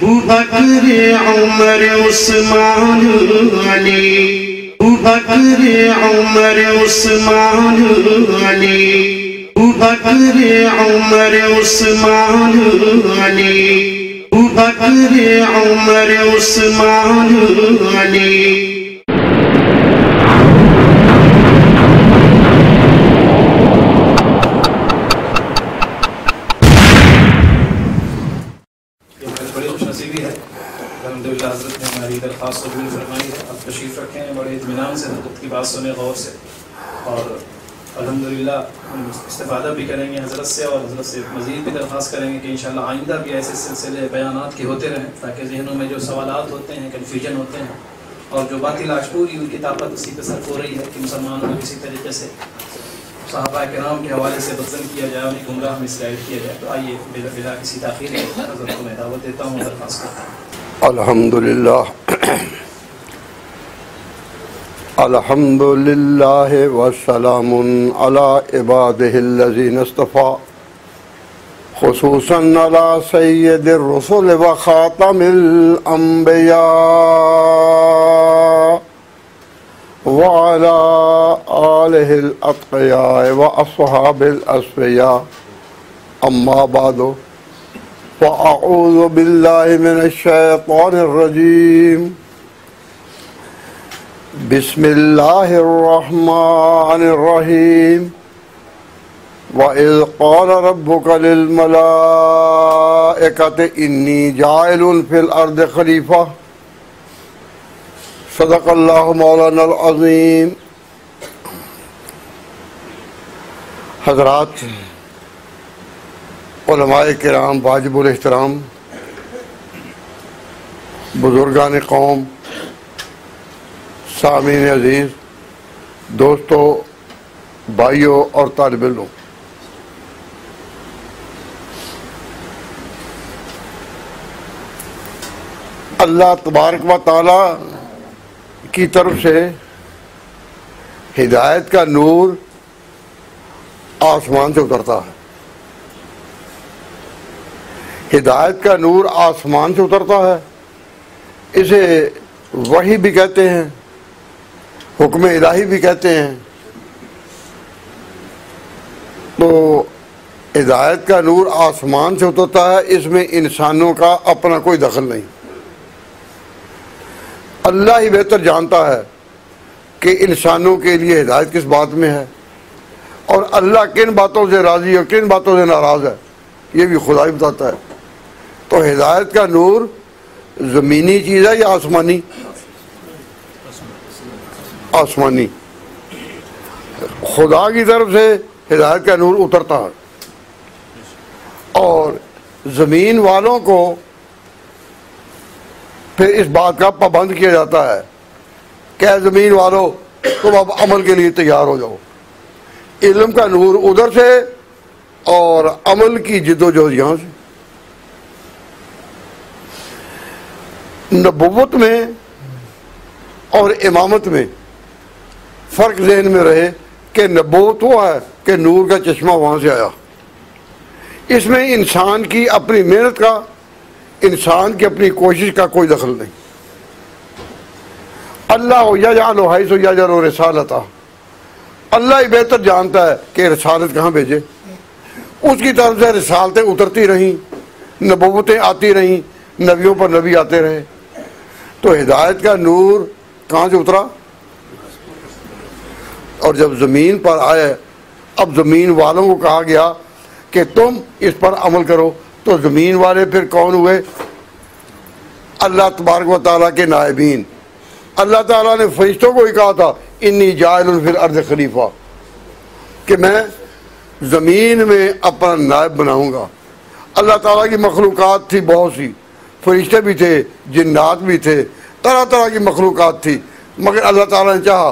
अबू बकर उमर उस्मान अली, अबू बकर उमर उस्मान अली, अबू बकर उमर उस्मान अली, अबू बकर उमर उस्मान अली। अल्हम्दुलिल्लाह हज़रत ने हमारी दरख्वास्त कबूल फरमाई है। अब तशरीफ़ रखें, बड़े इत्मीनान से हज़रत की बात सुने गौर से, और अल्हम्दुलिल्लाह हम इस्तिफ़ादा भी करेंगे हज़रत से, और हज़रत से मज़ीद भी दरख्वास्त करेंगे कि इंशाअल्लाह आइंदा भी ऐसे सिलसिले बयानात के होते रहें, ताकि ज़हनों में जो सवालात होते हैं, कन्फ्यूजन होते हैं, और जो बातिल आशपूरी उनकी ताकत उसी पर सर्फ हो रही है कि मुसलमानों को किसी तरीके से सहाबा किराम के हवाले से बदज़न किया जाए, उन्हें गुमराह मिसगाइड किया जाए। तो आइए बिला किसी ताख़ीर हज़रत को मैं दावत देता हूँ, दरख्वास्त करता हूँ। अल्हम्दुलिल्लाह अल्हम्दुलिल्लाह वस्सलामुन अला इबादिहिल्लज़ीना इस्तफ़ा खुसूसन अला सय्यिदिर रुसुल व खातमिल अंबिया व अला आलिहिल अत्क़िया व अस्हाबिल अस्फ़िया, अम्मा बादु फ़अऊज़ु बिल्लाहि मिनश्शैतानिर्रजीम। बिस्मिल्लाहिर्रहमानिर्रहीम। व इज़ क़ाल रब्बुका लिल मलाइकति इन्नी जाइलुन फ़िल अर्दि ख़लीफ़ा। सदक़ल्लाहु मौलानल अज़ीम। हज़रात, उलमाए किराम वाजिबुल एहतराम, बुजुर्गान कौम, सामीन अजीज़, दोस्तों, भाइयों और तालिब इल्म, अल्लाह तबारक व तआला की तरफ से हिदायत का नूर आसमान से उतरता है। हिदायत का नूर आसमान से उतरता है। इसे वही भी कहते हैं, हुक्म इलाही भी कहते हैं। तो हिदायत का नूर आसमान से उतरता है, इसमें इंसानों का अपना कोई दखल नहीं। अल्लाह ही बेहतर जानता है कि इंसानों के लिए हिदायत किस बात में है, और अल्लाह किन बातों से राज़ी और किन बातों से नाराज़ है, ये भी खुदा ही बताता है। तो हिदायत का नूर ज़मीनी चीज़ है या आसमानी? आसमानी। खुदा की तरफ से हिदायत का नूर उतरता है, और ज़मीन वालों को फिर इस बात का पाबंद किया जाता है, क्या ज़मीन वालों तुम अब अमल के लिए तैयार हो जाओ। इल्म का नूर उधर से और अमल की जिद्दोजहद यहाँ से। नबुव्वत में और इमामत में फ़र्क ज़हन में रहे कि नबुव्वत वो है कि नूर का चश्मा वहाँ से आया। इसमें इंसान की अपनी मेहनत का, इंसान की अपनी कोशिश का कोई दखल नहीं। अल्लाह यजअलु हैसु यजअलु रिसालता, अल्लाह ही बेहतर जानता है कि रिसालत कहाँ भेजे। उसकी तरफ से रिसालतें उतरती रहीं, नबुव्वतें आती रहीं, नबियों पर नबी आते रहे। तो हिदायत का नूर कहाँ से उतरा? और जब ज़मीन पर आए, अब ज़मीन वालों को कहा गया कि तुम इस पर अमल करो। तो ज़मीन वाले फिर कौन हुए? अल्लाह तबारक व तआला के नायबीन। अल्लाह ताला ने फरिश्तों को ही कहा था इन्नी जाइलुन फिल अर्द खलीफा, कि मैं ज़मीन में अपना नायब बनाऊँगा। अल्लाह ताला की मखलूक़ात थी बहुत सी, फरिश्ते भी थे, जिन्नात भी थे, तरह तरह की मखलूक़ात थी, मगर अल्लाह ताला ने चाहा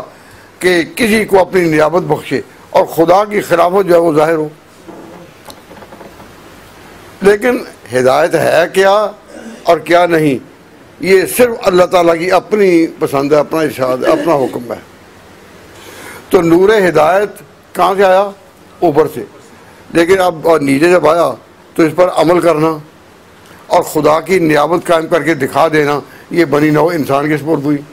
कि किसी को अपनी नियाबत बख्शे और खुदा की खिलाफत जो है वो ज़ाहिर हो। लेकिन हिदायत है क्या और क्या नहीं, ये सिर्फ अल्लाह ताला की अपनी पसंद है, अपना इरशाद है, अपना हुक्म है। तो नूर हिदायत कहाँ से आया? ऊपर से। लेकिन अब नीचे जब आया तो इस पर अमल करना और खुदा की नियाबत कायम करके दिखा देना, ये बनी नौ इंसान के सपुर्द हुई।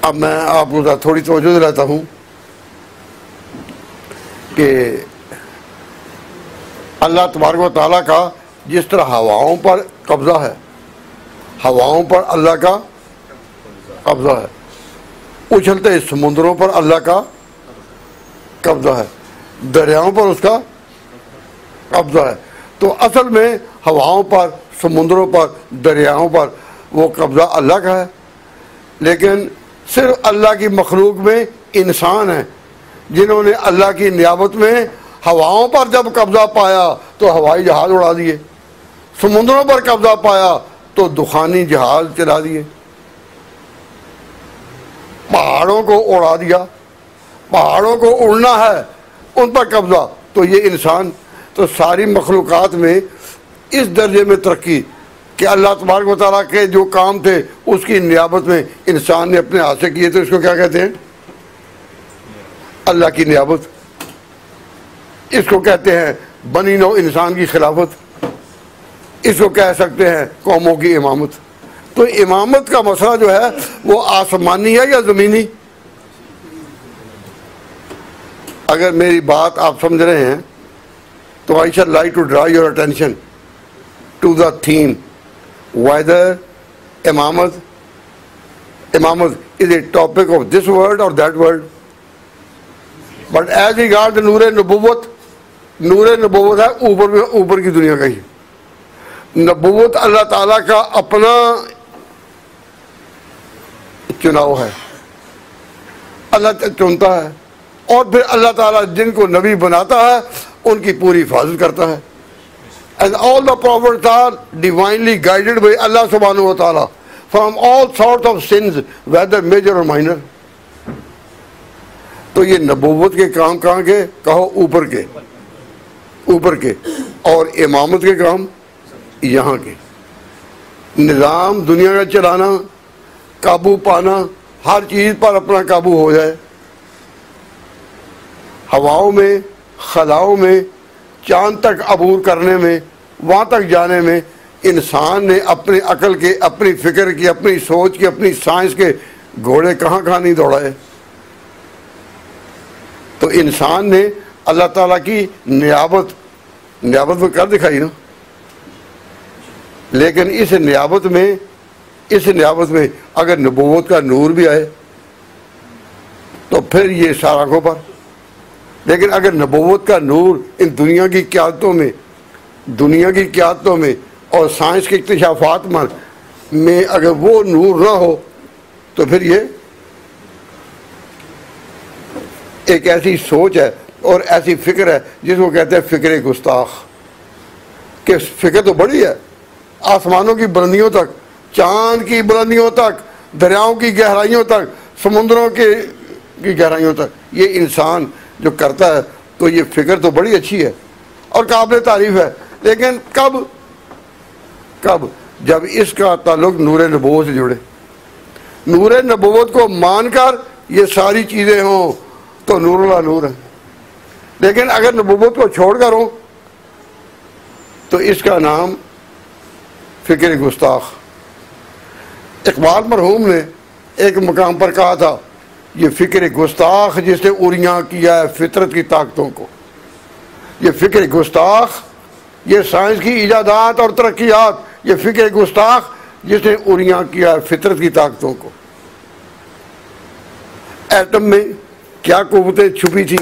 अब मैं आपको थोड़ी तवज्जो दिलाता हूँ कि अल्लाह तबारक व तआला का जिस तरह हवाओं पर कब्ज़ा है, हवाओं पर अल्लाह का कब्ज़ा है, उछलते समुद्रों पर अल्लाह का कब्ज़ा है, दरियाओं पर उसका कब्ज़ा है। तो असल में हवाओं पर, समुद्रों पर, दरियाओं पर वो कब्ज़ा अल्लाह का है। लेकिन सिर्फ अल्लाह की मखलूक में इंसान है जिन्होंने अल्लाह की नियाबत में हवाओं पर जब कब्ज़ा पाया तो हवाई जहाज़ उड़ा दिए, समुद्रों पर कब्ज़ा पाया तो दुखानी जहाज़ चला दिए, पहाड़ों को उड़ा दिया, पहाड़ों को उड़ना है उन पर कब्ज़ा, तो ये इंसान। तो सारी मखलूक़ात में इस दर्जे में तरक्की कि अल्लाह तबारक व तआला के जो काम थे उसकी नियाबत में इंसान ने अपने हाथ से किए, तो इसको क्या कहते हैं? अल्लाह की नियाबत। इसको कहते हैं बनी नौ इंसान की खिलाफत, इसको कह सकते हैं कौमों की इमामत। तो इमामत का मसला जो है वो आसमानी है या ज़मीनी? अगर मेरी बात आप समझ रहे हैं तो I should like to draw your attention to the theme whether इमामत is a topic of this world or that world. But as regards the नूर नबूवत है ऊपर की दुनिया का ही। नबूवत अल्लाह ताला का अपना चुनाव है, अल्लाह चुनता है और फिर अल्लाह ताला जिनको नबी बनाता है उनकी पूरी हिफाजत करता है। And all the prophets are divinely guided by Allah subhanahu wa ta'ala from all sorts of sins, whether major or minor. तो ये नबूवत के काम कहाँ के? कहो ऊपर के, और इमामत के काम यहाँ के। निज़ाम दुनिया का चलाना, काबू पाना, हर चीज़ पर अपना काबू हो जाए, हवाओं में, खलाओं में, चांद तक अबूर करने में, वहाँ तक जाने में इंसान ने अपनी अकल के, अपनी फिक्र की, अपनी सोच की, अपनी साइंस के घोड़े कहाँ कहाँ नहीं दौड़ाए। तो इंसान ने अल्लाह ताला की नियाबत में कर दिखाई ना। लेकिन इस नियाबत में अगर नबूवत का नूर भी आए तो फिर ये सारा आंखों पर। लेकिन अगर नबूवत का नूर इन दुनिया की क़यादतों में और साइंस के इक्तिशाफ़ात में अगर वो नूर ना हो तो फिर ये एक ऐसी सोच है और ऐसी फ़िक्र है जिसको कहते हैं फ़िक्र गुस्ताख। कि फ़िक्र तो बड़ी है, आसमानों की बुलंदियों तक, चाँद की बुलंदियों तक, दरियाओं की गहराइयों तक, समुद्रों की गहराइयों तक ये इंसान जो करता है, तो ये फ़िक्र तो बड़ी अच्छी है और काबिल तारीफ़ है। लेकिन कब जब इसका ताल्लुक नूर नबूवत से जुड़े, नूर नबूवत को मानकर ये सारी चीज़ें हों तो नूरुल्लाह नूर है। लेकिन अगर नबूवत को छोड़कर हो तो इसका नाम फ़िक्र गुस्ताख। इकबाल मरहूम ने एक मकाम पर कहा था, ये फ़िक्र गुस्ताख जिसने उरियां किया है फितरत की ताकतों को, ये फ़िक्र गुस्ताख, ये साइंस की इजादात और तरक्यात, ये फ़िक्र गुस्ताख जिसने उरियां किया है फितरत की ताकतों को। एटम में क्या कुव्वतें छुपी थी,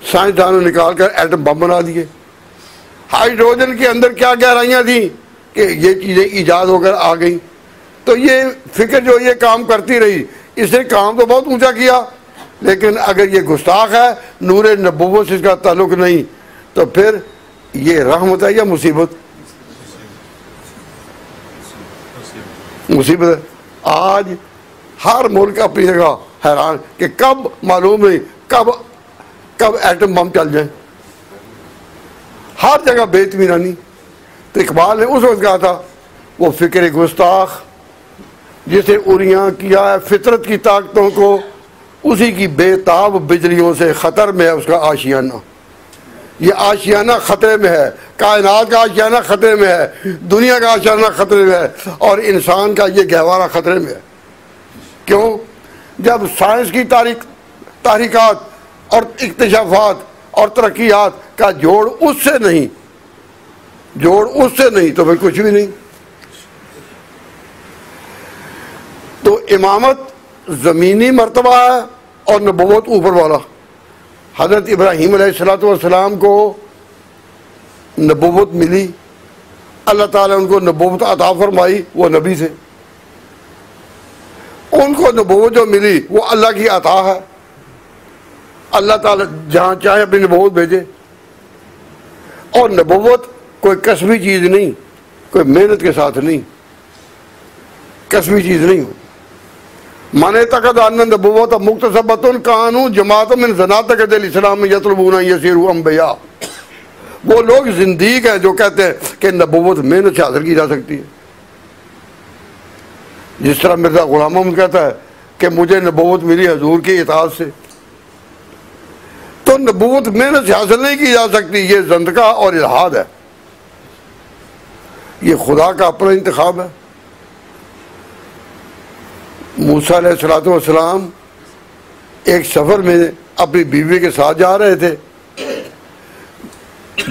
साइंसदानों ने निकाल कर एटम बम बना दिए। हाइड्रोजन के अंदर क्या गहराइयाँ थी कि ये चीज़ें ईजाद होकर आ गई। तो ये फ़िक्र जो ये काम करती रही, इसने काम तो बहुत ऊंचा किया, लेकिन अगर ये गुस्ताख है, नूर नबूवत से इसका ताल्लुक नहीं, तो फिर ये रहमत है या मुसीबत? मुसीबत है। आज हर मुल्क अपनी जगह हैरान कि कब मालूम नहीं कब एटम बम चल जाए, हर जगह बेइत्मीनानी। तो इकबाल ने उस वक्त कहा था, वो फ़िक्र गुस्ताख जिसे उरियां किया है फितरत की ताकतों को, उसी की बेताब बिजलियों से ख़तर में है उसका आशियाना। ये आशियाना खतरे में है, कायनात का आशियाना खतरे में है, दुनिया का आशियाना खतरे में है, और इंसान का ये गहवारा खतरे में है। क्यों? जब साइंस की तारीखात और इक्तिशाफात और तरक्यात का जोड़ उससे नहीं तो फिर कुछ भी नहीं। तो इमामत ज़मीनी मर्तबा है और नबूवत ऊपर वाला। हज़रत इब्राहीम अलैहिस्सलाम को नबूवत मिली, अल्लाह ताला उनको नबूवत अता फरमाई, वो नबी थे। उनको नबूवत जो मिली वो अल्लाह की अता है। अल्लाह ताला जहाँ चाहे अपनी नबूवत भेजे। और नबूवत कोई कसबी चीज़ नहीं, कोई मेहनत के साथ नहीं, कसबी चीज़ नहीं हो। माने तकद नबूवत मुक्तसबतुन कानू जमात मिन ज़नात दिल इस्लाम में यतलबूना यसीरु अंबिया। वो लोग जिंदीक हैं जो कहते हैं कि नबूवत मेहनत से हासिल की जा सकती है। जिस तरह मिर्ज़ा गुलाम अहमद कहता है कि मुझे नबूवत मिली हजूर की इताअत से, तो नबूवत मेहनत से हासिल नहीं की जा सकती। ये ज़ंदका और इल्हाद है, ये खुदा का अपना इंतखाब है। मूसा अलैहिस्सलाम एक सफ़र में अपनी बीवी के साथ जा रहे थे।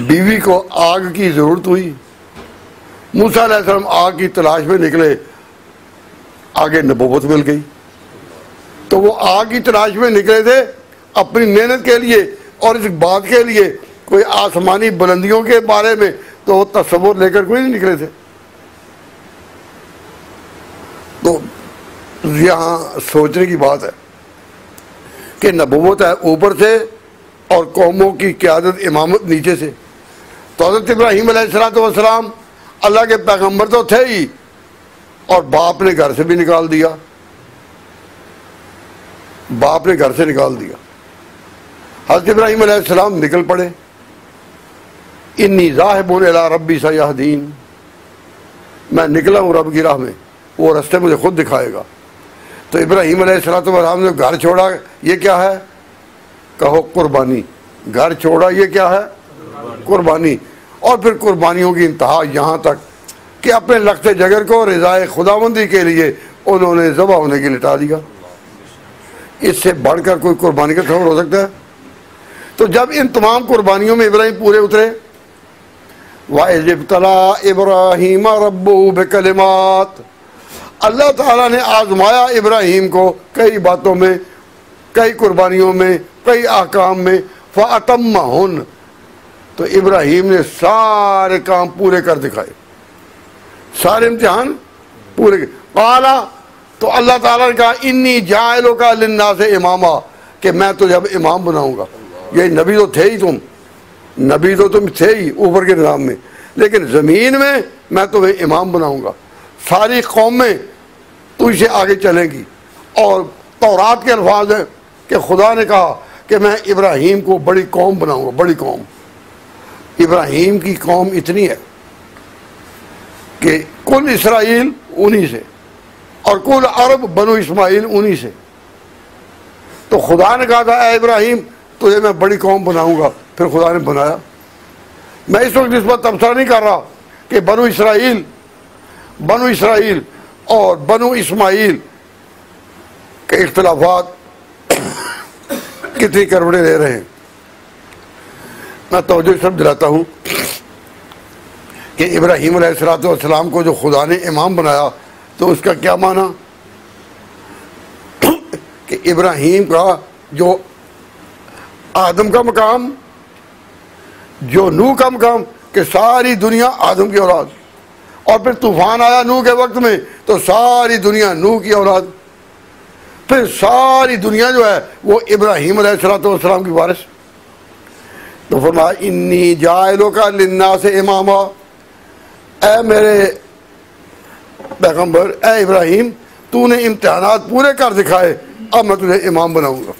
बीवी को आग की ज़रूरत हुई। मूसा अलैहिस्सलाम आग की तलाश में निकले, आगे नबूवत मिल गई। तो वो आग की तलाश में निकले थे अपनी मेहनत के लिए और इस बात के लिए, कोई आसमानी बुलंदियों के बारे में तो वो तस्वुर लेकर कोई नहीं निकले थे। तो यहाँ सोचने की बात है कि नबूवत है ऊपर से और कौमों की क़यादत इमामत नीचे से। तो हज़रत इब्राहीम अलैहिस्सलाम अल्लाह के पैगम्बर तो थे ही, और बाप ने घर से भी निकाल दिया, बाप ने घर से निकाल दिया। हज़रत इब्राहीम अलैहिस्सलाम निकल पड़े, इन्नी ज़ाहिबुन इला रब्बी सयहदीन, मैं निकला हूँ रब की राह में, वो रास्ते मुझे खुद दिखाएगा। तो इब्राहीम अलैहिस्सलाम ने घर छोड़ा, ये क्या है? कहो कुर्बानी। घर छोड़ा, ये क्या है? कुर्बानी। और फिर कुर्बानियों की इंतहा यहाँ तक कि अपने लख्ते जगर को रिज़ाए खुदाबंदी के लिए उन्होंने ज़बह होने के लिए लिटा दिया। इससे बढ़कर कोई कुर्बानी का तस्वर हो सकता है? तो जब इन तमाम कुर्बानियों में इब्राहीम पूरे उतरे, वाइज़िब्तला इब्राहीम रब्बुहु बिकलिमात, अल्लाह ताला ने आजमाया इब्राहीम को कई बातों में, कई कुर्बानियों में, कई आकाम में। फ़अतम्महुन, तो इब्राहीम ने सारे काम पूरे कर दिखाए, सारे इम्तिहान पूरे। काला, तो अल्लाह ताला ने कहा इन्नी जाइलुका लिन्नास इमामा, कि मैं तुझे अब इमाम बनाऊंगा। ये नबी तो थे ही, नबी तो तुम थे ही ऊपर के निज़ाम में, लेकिन ज़मीन में मैं तुम्हें इमाम बनाऊंगा। सारी कौमें तुझसे आगे चलेंगी। और तौरात के अल्फाज हैं कि खुदा ने कहा कि मैं इब्राहीम को बड़ी कौम बनाऊंगा, बड़ी कौम। इब्राहीम की कौम इतनी है कि कुल इसराइल उन्हीं से, और कुल अरब बनु इस्माइल उन्हीं से। तो खुदा ने कहा था ए इब्राहीम तुझे मैं बड़ी कौम बनाऊंगा, फिर खुदा ने बनाया। मैं इस वक्त इस पर तबसरा नहीं कर रहा कि बनु इसराइल और बनु इस्माइल के इख्तिलाफात कितनी करवटें ले रहे हैं। मैं तवज्जो सब दिलाता हूँ कि इब्राहीम अलैहिस्सलाम को जो खुदा ने इमाम बनाया, तो उसका क्या माना कि इब्राहीम का जो आदम का मकाम, जो नूह का मकाम, कि सारी दुनिया आदम की औलाद, और फिर तूफान आया नूह के वक्त में तो सारी दुनिया नूह की औलाद, फिर सारी दुनिया जो है वो इब्राहीम अलैहिस्सलाम की वारिस। तो फरमाया इन्नी जाइलुका लिन्नास इमामा, ऐ मेरे पैगम्बर, ऐ इब्राहीम तूने इम्तिहानात पूरे कर दिखाए, अब मैं तुझे इमाम बनाऊंगा।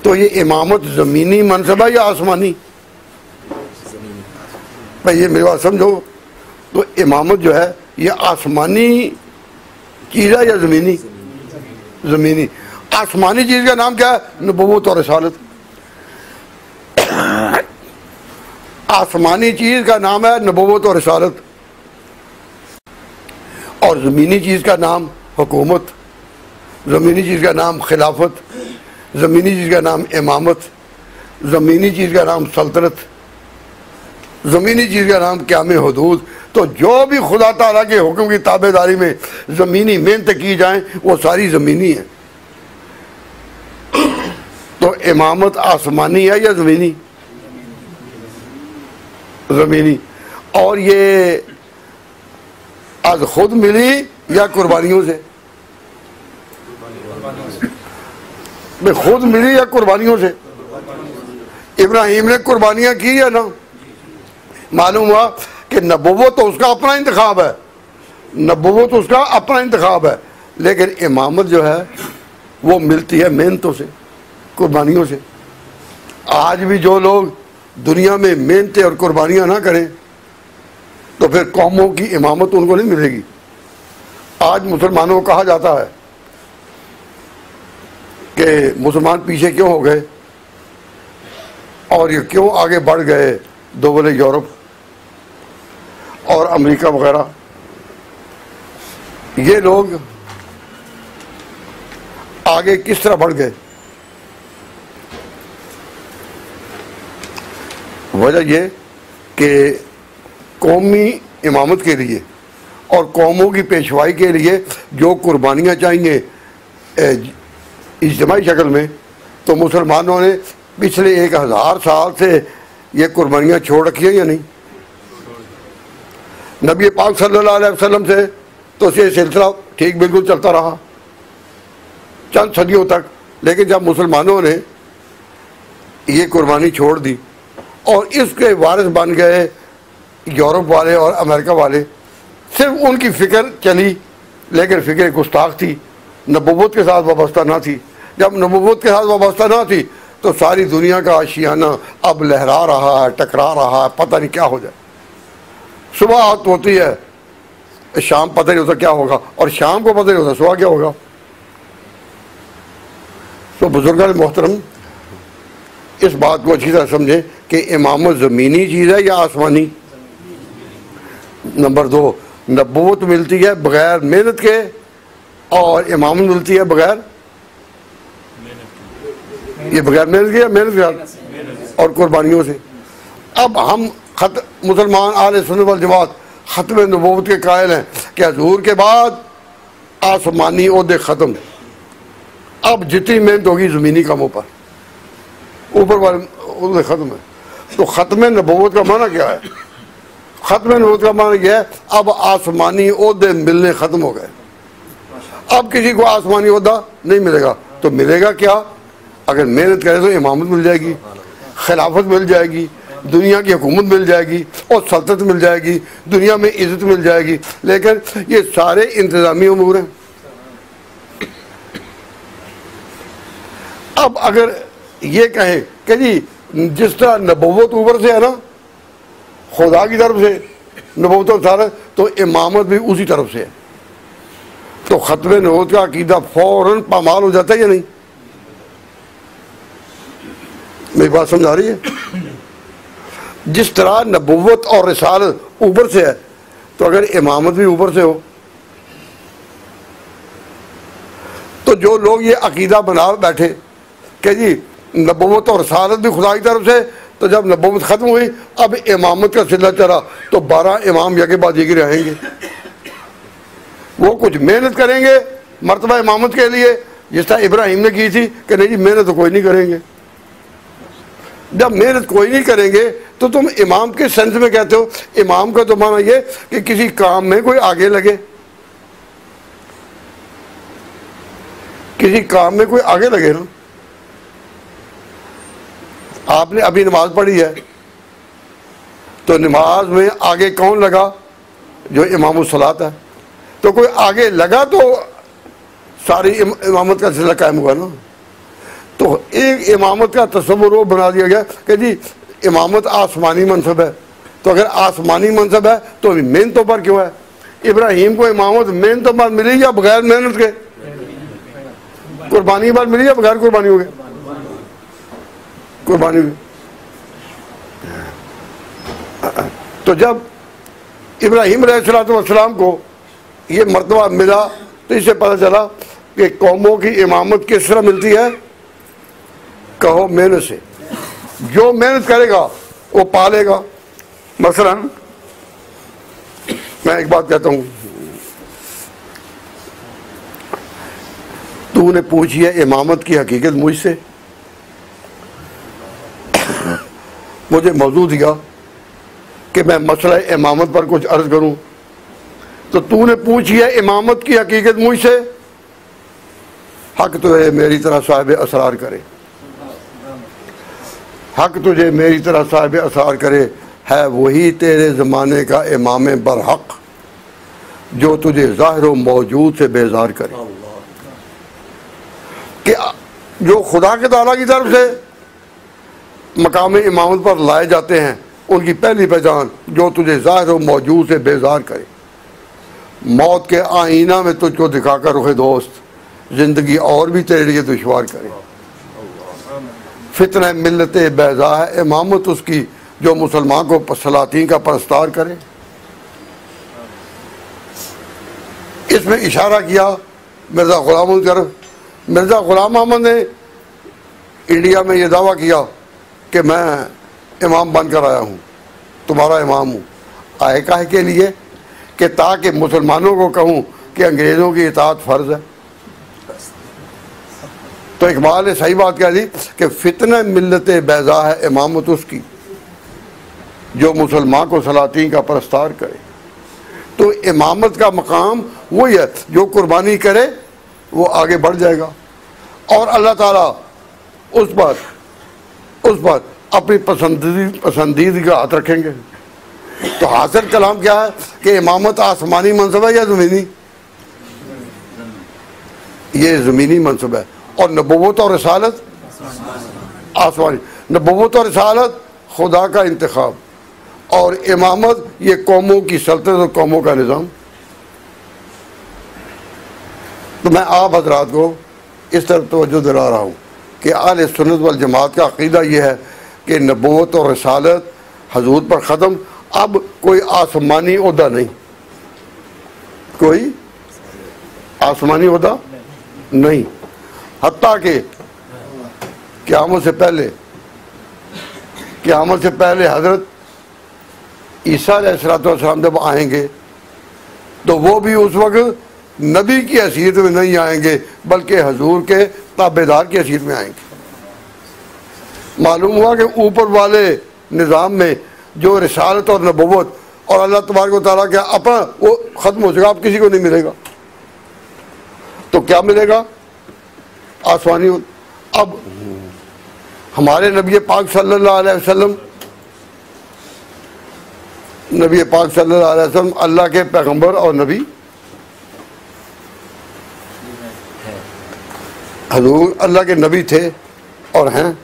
तो ये इमामत ज़मीनी मनसब है या आसमानी? भाई ये मेरी बात समझो। तो इमामत जो है ये आसमानी चीज़ है या ज़मीनी? ज़मीनी। आसमानी चीज़ का नाम क्या है? नबूवत और रिसालत। आसमानी चीज़ का नाम है नबूवत और रिसालत, और ज़मीनी चीज़ का नाम हुकूमत, ज़मीनी चीज़ का नाम खिलाफत, ज़मीनी चीज़ का नाम इमामत, ज़मीनी चीज़ का नाम सल्तनत, ज़मीनी चीज़ का नाम क़याम हुदूद। तो जो भी खुदा ताला के हुक्म की ताबेदारी में ज़मीनी मेहनत की जाए वो सारी ज़मीनी है। तो इमामत आसमानी है या ज़मीनी? ज़मीनी। और ये आज खुद मिली या कुर्बानियों से? खुद मिली या कुर्बानियों से? इब्राहिम ने कुर्बानियां की या ना? मालूम हुआ कि नबूवत तो उसका अपना इंतखाब है, नबूवत उसका अपना इंतखाब है, लेकिन इमामत जो है वो मिलती है मेहनतों से, कुर्बानियों से। आज भी जो लोग दुनिया में मेहनतें और कुर्बानियां ना करें तो फिर कौमों की इमामत उनको नहीं मिलेगी। आज मुसलमानों को कहा जाता है कि मुसलमान पीछे क्यों हो गए और ये क्यों आगे बढ़ गए, दोवले यूरोप और अमेरिका वगैरह, ये लोग आगे किस तरह बढ़ गए? वजह यह कि कौमी इमामत के लिए और कौमों की पेशवाई के लिए जो कुर्बानियाँ चाहिए इज्तिमाई शक्ल में, तो मुसलमानों ने पिछले 1000 साल से ये कुर्बानियाँ छोड़ रखी हैं या नहीं? नबी पाक सल्लल्लाहु अलैहि वसल्लम से तो ये सिलसिला ठीक बिल्कुल चलता रहा चंद सदियों तक, लेकिन जब मुसलमानों ने ये कुर्बानी छोड़ दी और इसके वारिस बन गए यूरोप वाले और अमेरिका वाले, सिर्फ उनकी फ़िक्र चली, लेकिन फ़िक्र गुस्ताख थी, नबूवत के साथ वाबस्ता ना थी। जब नबूवत के साथ वाबस्ता ना थी तो सारी दुनिया का आशियाना अब लहरा रहा है, टकरा रहा है, पता नहीं क्या हो जाए। सुबह आत होती है, शाम पता नहीं होता क्या होगा, और शाम को पता नहीं होता सुबह क्या होगा। तो बुजुर्गान मोहतरम, इस बात को अच्छी तरह समझें कि इमामत ज़मीनी चीज़ है या आसमानी? नंबर 2, नबूवत मिलती है बगैर मेहनत के और इमामत मिलती है बगैर, ये बगैर मेहनत के या मेहनत के और कुर्बानियों से। अब हम मुसलमान आले सुन्नत वल जमात ख़त्म नबूवत के कायल हैं कि हुज़ूर के बाद आसमानी ओहदे ख़त्म, अब जितनी मेहनत होगी ज़मीनी कामों पर, ऊपर वाले ओहदे ख़त्म है। तो ख़त्म नबूवत का माना क्या है? ख़त्म नबूवत का माना यह है अब आसमानी ओहदे मिलने ख़त्म हो गए, अब किसी को आसमानी ओहदा नहीं मिलेगा। तो मिलेगा क्या? अगर मेहनत करे तो इमामत मिल जाएगी, खिलाफत मिल जाएगी, दुनिया की हुकूमत मिल जाएगी और सल्तनत मिल जाएगी, दुनिया में इज़्ज़त मिल जाएगी। लेकिन ये सारे इंतज़ामी उमूर हैं। अब अगर ये कहें कि जी जिस तरह नबूवत ऊपर से है ना, खुदा की तरफ से नबूवत और सारा, तो इमामत भी उसी तरफ से है, तो ख़त्म नबूवत का अकीदा फौरन पामाल हो जाता है या नहीं? मेरी बात समझ आ रही है? जिस तरह नबूवत और रिसालत ऊपर से है, तो अगर इमामत भी ऊपर से हो, तो जो लोग ये अकीदा बना बैठे कि जी नबूवत और रिसालत भी खुदा की तरफ से, तो जब नबूवत ख़त्म हुई अब इमामत का सिलसिला चला, तो 12 इमाम यके बाद यके रहेंगे। वो कुछ मेहनत करेंगे मर्तबा इमामत के लिए, जिस तरह इब्राहिम ने की थी कि नहीं जी मेहनत तो कोई नहीं करेंगे। जब मेहनत कोई नहीं करेंगे तो तुम इमाम के सेंस में कहते हो। इमाम का तो माना ये कि किसी काम में कोई आगे लगे, किसी काम में कोई आगे लगे ना। आपने अभी नमाज पढ़ी है, तो नमाज में आगे कौन लगा? जो इमामुस सलात है। तो कोई आगे लगा तो सारी इमामत का सिलसिला कायम हुआ ना। तो एक इमामत का तस्वुर वो बना दिया गया कि जी इमामत आसमानी मनसब है, तो अगर आसमानी मनसब है तो मेहनतों पर क्यों है? इब्राहिम को इमामत मेहनतों पर मिली या बगैर मेहनत के? कुर्बानी पर मिली या बगैर कुर्बानी हो गए? कुर्बानी हुई। तो जब इब्राहीम अलैहिस्सलाम को ये मर्तबा मिला तो इससे पता चला कि कौमों की इमामत किस तरह मिलती है। कहो मेहनत से, जो मेहनत करेगा वो पालेगा। मसलन मैं एक बात कहता हूँ, तूने पूछी है इमामत की हकीकत मुझसे, मुझे मौजू दिया कि मैं मसला इमामत पर कुछ अर्ज करूं, तो तूने पूछी है इमामत की हकीकत मुझसे, हक तुझे मेरी तरह साहिब असरार करे, हक तुझे मेरी तरह साहिब असरार करे, है वही तेरे ज़माने का इमाम बरहक जो तुझे ज़ाहिर मौजूद से बेजार करे। कि जो खुदा के ताला की तरफ से मकाम इमामत पर लाए जाते हैं उनकी पहली पहचान जो तुझे ज़ाहिर मौजूद से बेजार करे, मौत के आईना में तुझको दिखाकर रुखे दोस्त ज़िंदगी और भी तेरे लिए दुश्वार करे। फितना मिल्लत बैज़ा है इमामत उसकी जो मुसलमान को सलातीन का परस्तार करे। इसमें इशारा किया मिर्ज़ा ग़ुलाम अहमद की तरफ। मिर्ज़ा ग़ुलाम अहमद ने इंडिया में ये दावा किया कि मैं इमाम बनकर आया हूँ, तुम्हारा इमाम हूँ। आए काहे के लिए कि ताकि मुसलमानों को कहूँ कि अंग्रेज़ों की इताअत फ़र्ज़ है। तो इकबाल ने सही बात कह दी कि फितना मिल्लत बैज़ा है इमामत उसकी जो मुसलमान को सलातीन का परस्तार करे। तो इमामत का मकाम वही है, जो कुर्बानी करे वो आगे बढ़ जाएगा और अल्लाह ताला उस पर अपनी पसंदीदगी हाथ रखेंगे। तो हासिल कलाम क्या है कि इमामत आसमानी मनसब है या ज़मीनी? ये ज़मीनी मनसब है। और नबूवत और रिसालत आसमानी। नबूवत और रिसालत खुदा का इंतखाब और इमामत ये कौमों की सल्तनत और कौमों का निज़ाम। तो मैं आप हजरात को इस तरफ तवज्जो दिला रहा हूँ कि अहले सुन्नत वल जमात का अक़ीदा ये है कि नबूवत और रिसालत हजूर पर ख़त्म। अब कोई आसमानी ओहदा नहीं, कोई आसमानी ओहदा नहीं। हत्ता कि क़यामत से पहले हज़रत ईसा अलैहिस्सलाम जब आएंगे तो वो भी उस वक्त नबी की हैसियत में नहीं आएंगे बल्कि हजूर के ताबेदार की हैसियत में आएंगे। मालूम हुआ कि ऊपर वाले निज़ाम में जो रिसालत और नबूवत और अल्लाह तबारक व तआला का अपना वो ख़त्म हो जाएगा, अब किसी को नहीं मिलेगा। तो क्या मिलेगा? आसमानी। अब हमारे नबी पाक सल्लल्लाहु अलैहि वसल्लम अल्लाह के पैगंबर और नबी हजूर अल्लाह के नबी थे और हैं।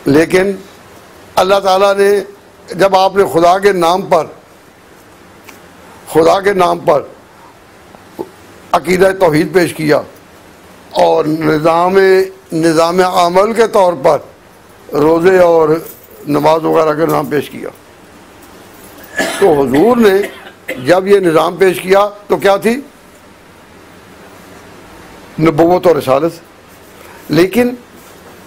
लेकिन अल्लाह ताला ने जब आपने खुदा के नाम पर अकीदा तौहीद पेश किया और निज़ाम अमल के तौर पर रोज़े और नमाज वगैरह का नाम पेश किया, तो हुजूर ने जब ये निज़ाम पेश किया तो क्या थी? नबूवत और रिसालत। लेकिन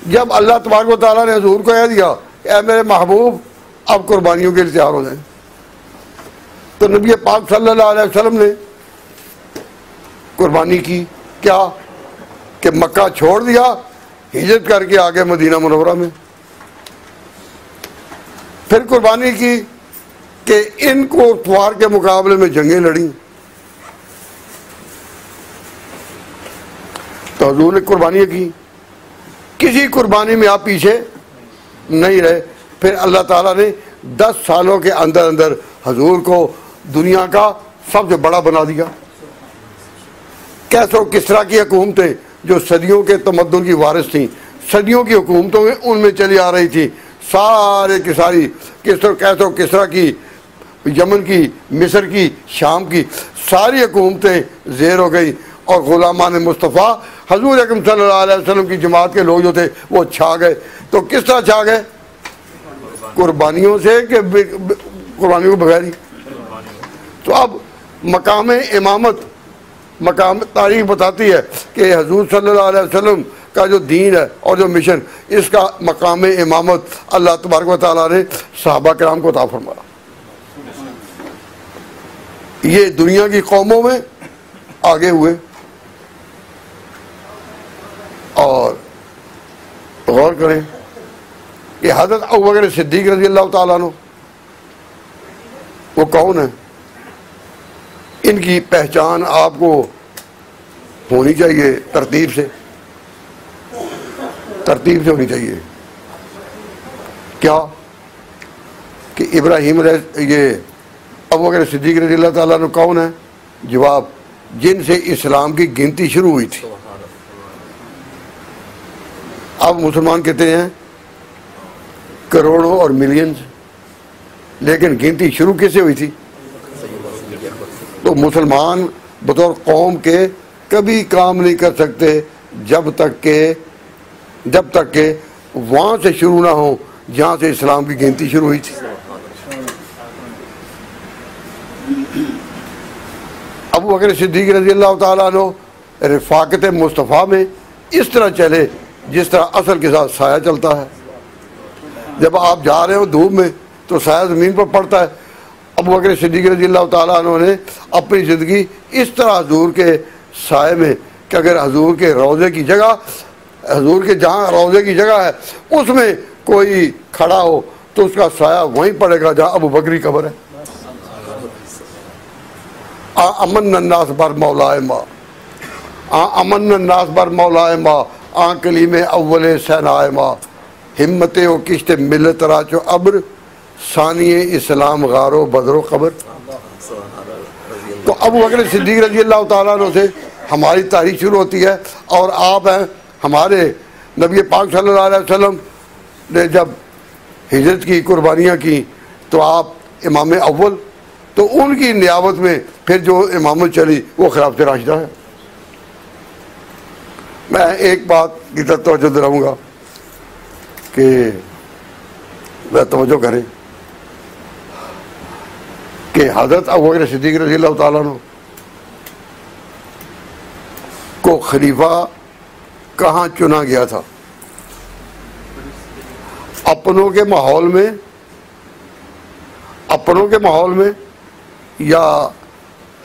जब अल्लाह तबारक व तआला ने हुजूर को कह दिया ऐ मेरे महबूब अब कुर्बानियों के लिए तैयार हो जाए, तो नबी पाक सल्लल्लाहु अलैहि वसल्लम ने कुर्बानी की। क्या कि मक्का छोड़ दिया, हिजरत करके आ गए मदीना मुनव्वरा में। फिर कुर्बानी की कि इनको कुफार के मुकाबले में जंगें लड़ी, तो हुजूर ने कुर्बानियाँ की। किसी कुर्बानी में आप पीछे नहीं रहे। फिर अल्लाह ताला ने 10 सालों के अंदर अंदर हुजूर को दुनिया का सबसे बड़ा बना दिया। कैसो किसरा की हुकूमतें जो सदियों के तमद्दुन की वारिस थीं, सदियों की हुकूमतों में उनमें चली आ रही थी, सारे की सारी कैसो किसरा की, यमन की, मिस्र की, शाम की सारी हुकूमतें ज़ेर हो गई और ग़ुलामान मुस्तफ़ा हज़ूर अकरम सल्लल्लाहु अलैहि वसल्लम की जमात के लोग जो थे वो छा गए। तो किस तरह छा गए? कुर्बानियों से कि कुर्बानियों के बगैर ही। तो अब मकाम इमामत, मकाम तारीख बताती है कि हजूर सल्लल्लाहु अलैहि वसल्लम का जो दीन है और जो मिशन, इसका मकाम इमामत अल्लाह तबारक व तआला ने सहाबा किराम को अता फरमाया। ये दुनिया की कौमों में आगे हुए। और गौर करें कि हज़रत अबू बकर सिद्दीक़ रज़ी अल्लाह तआला अन्हु वो कौन है? इनकी पहचान आपको होनी चाहिए तरतीब से होनी चाहिए। क्या कि इब्राहीम ये अबू बकर सिद्दीक़ रज़ी अल्लाह तआला अन्हु कौन है? जवाब, जिनसे इस्लाम की गिनती शुरू हुई थी। अब मुसलमान कहते हैं करोड़ों और मिलियंस, लेकिन गिनती शुरू कैसे हुई थी? तो मुसलमान बतौर कौम के कभी काम नहीं कर सकते जब तक के वहाँ से शुरू ना हो जहाँ से इस्लाम की गिनती शुरू हुई थी। अबू बकर सिद्दीक़ रज़ी अल्लाह तआला अन्हु रफ़ाक़त मुस्तफ़ा में इस तरह चले जिस तरह असल के साथ साया चलता है। जब आप जा रहे हो धूप में तो साया ज़मीन पर पड़ता है। अबू बकर सिद्दीक़ रज़ी अल्लाह तआला अन्हु ने अपनी ज़िंदगी इस तरह हजूर के साए में कि अगर हजूर के रोज़े की जगह, हजूर के जहाँ रोज़े की जगह है उसमें कोई खड़ा हो तो उसका साया वहीं पड़ेगा जहाँ अबू बकर की कब्र है। अमन अन्नास बर मौलाए माँ, अमन अन्नास बर मौलाए माँ, आकली में अव्वल सनाए माँ, हिम्मत व किश्त मिलत राचो अब्र, सानिए इस्लाम गारो बदरो कब्र। तो अबू बकर सिद्दीक़ रज़ी अल्लाह तआला अन्हु से हमारी तारीख शुरू होती है। और आप हैं हमारे नबी पाक सल्लल्लाहु अलैहि वसल्लम ने जब हिजरत की, कुर्बानियाँ की, तो आप इमाम अव्वल, तो उनकी नियाबत में फिर जो इमामत चली वो खिलाफत राशिदा है। मैं एक बात की तरफ तवज्जो दिलाऊंगा कि वह तवज्जो करें कि हज़रत अबू बकर सिद्दीक़ रज़ी अल्लाह तआला अन्हु को खलीफा कहाँ चुना गया था? अपनों के माहौल में या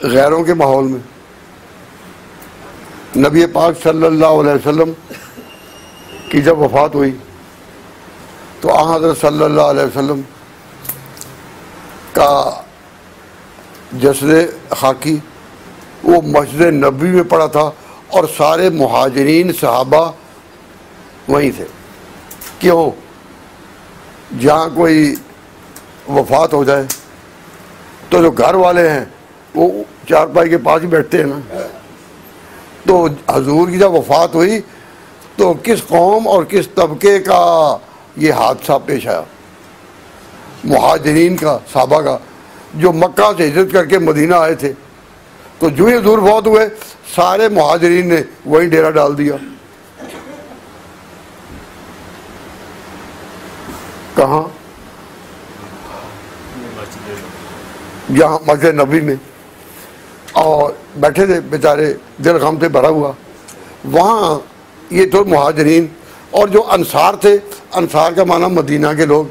गैरों के माहौल में? नबी पाक सल्लल्लाहु अलैहि वसल्लम की जब वफ़ात हुई तो हज़रत सल्लल्लाहु अलैहि वसल्लम का जस्द खाकी वो मस्जिद नबी में पड़ा था और सारे मुहाजिरीन सहाबा वहीं थे। क्यों? जहाँ कोई वफ़ात हो जाए तो जो घर वाले हैं वो चारपाई के पास ही बैठते हैं ना। तो हजूर की जब वफ़ात हुई तो किस कौम और किस तबके का ये हादसा पेश आया? मुहाजिरीन का, सहाबा का, जो मक्का से हिजरत करके मदीना आए थे। तो जो ही हजूर फौत हुए सारे मुहाजिरीन ने वहीं डेरा डाल दिया। कहाँ? यहाँ मस्जिद नबी में, और बैठे थे बेचारे, दिल गम से भरा हुआ। वहाँ ये तो मुहाजिरीन और जो अंसार थे, अंसार का माना मदीना के लोग,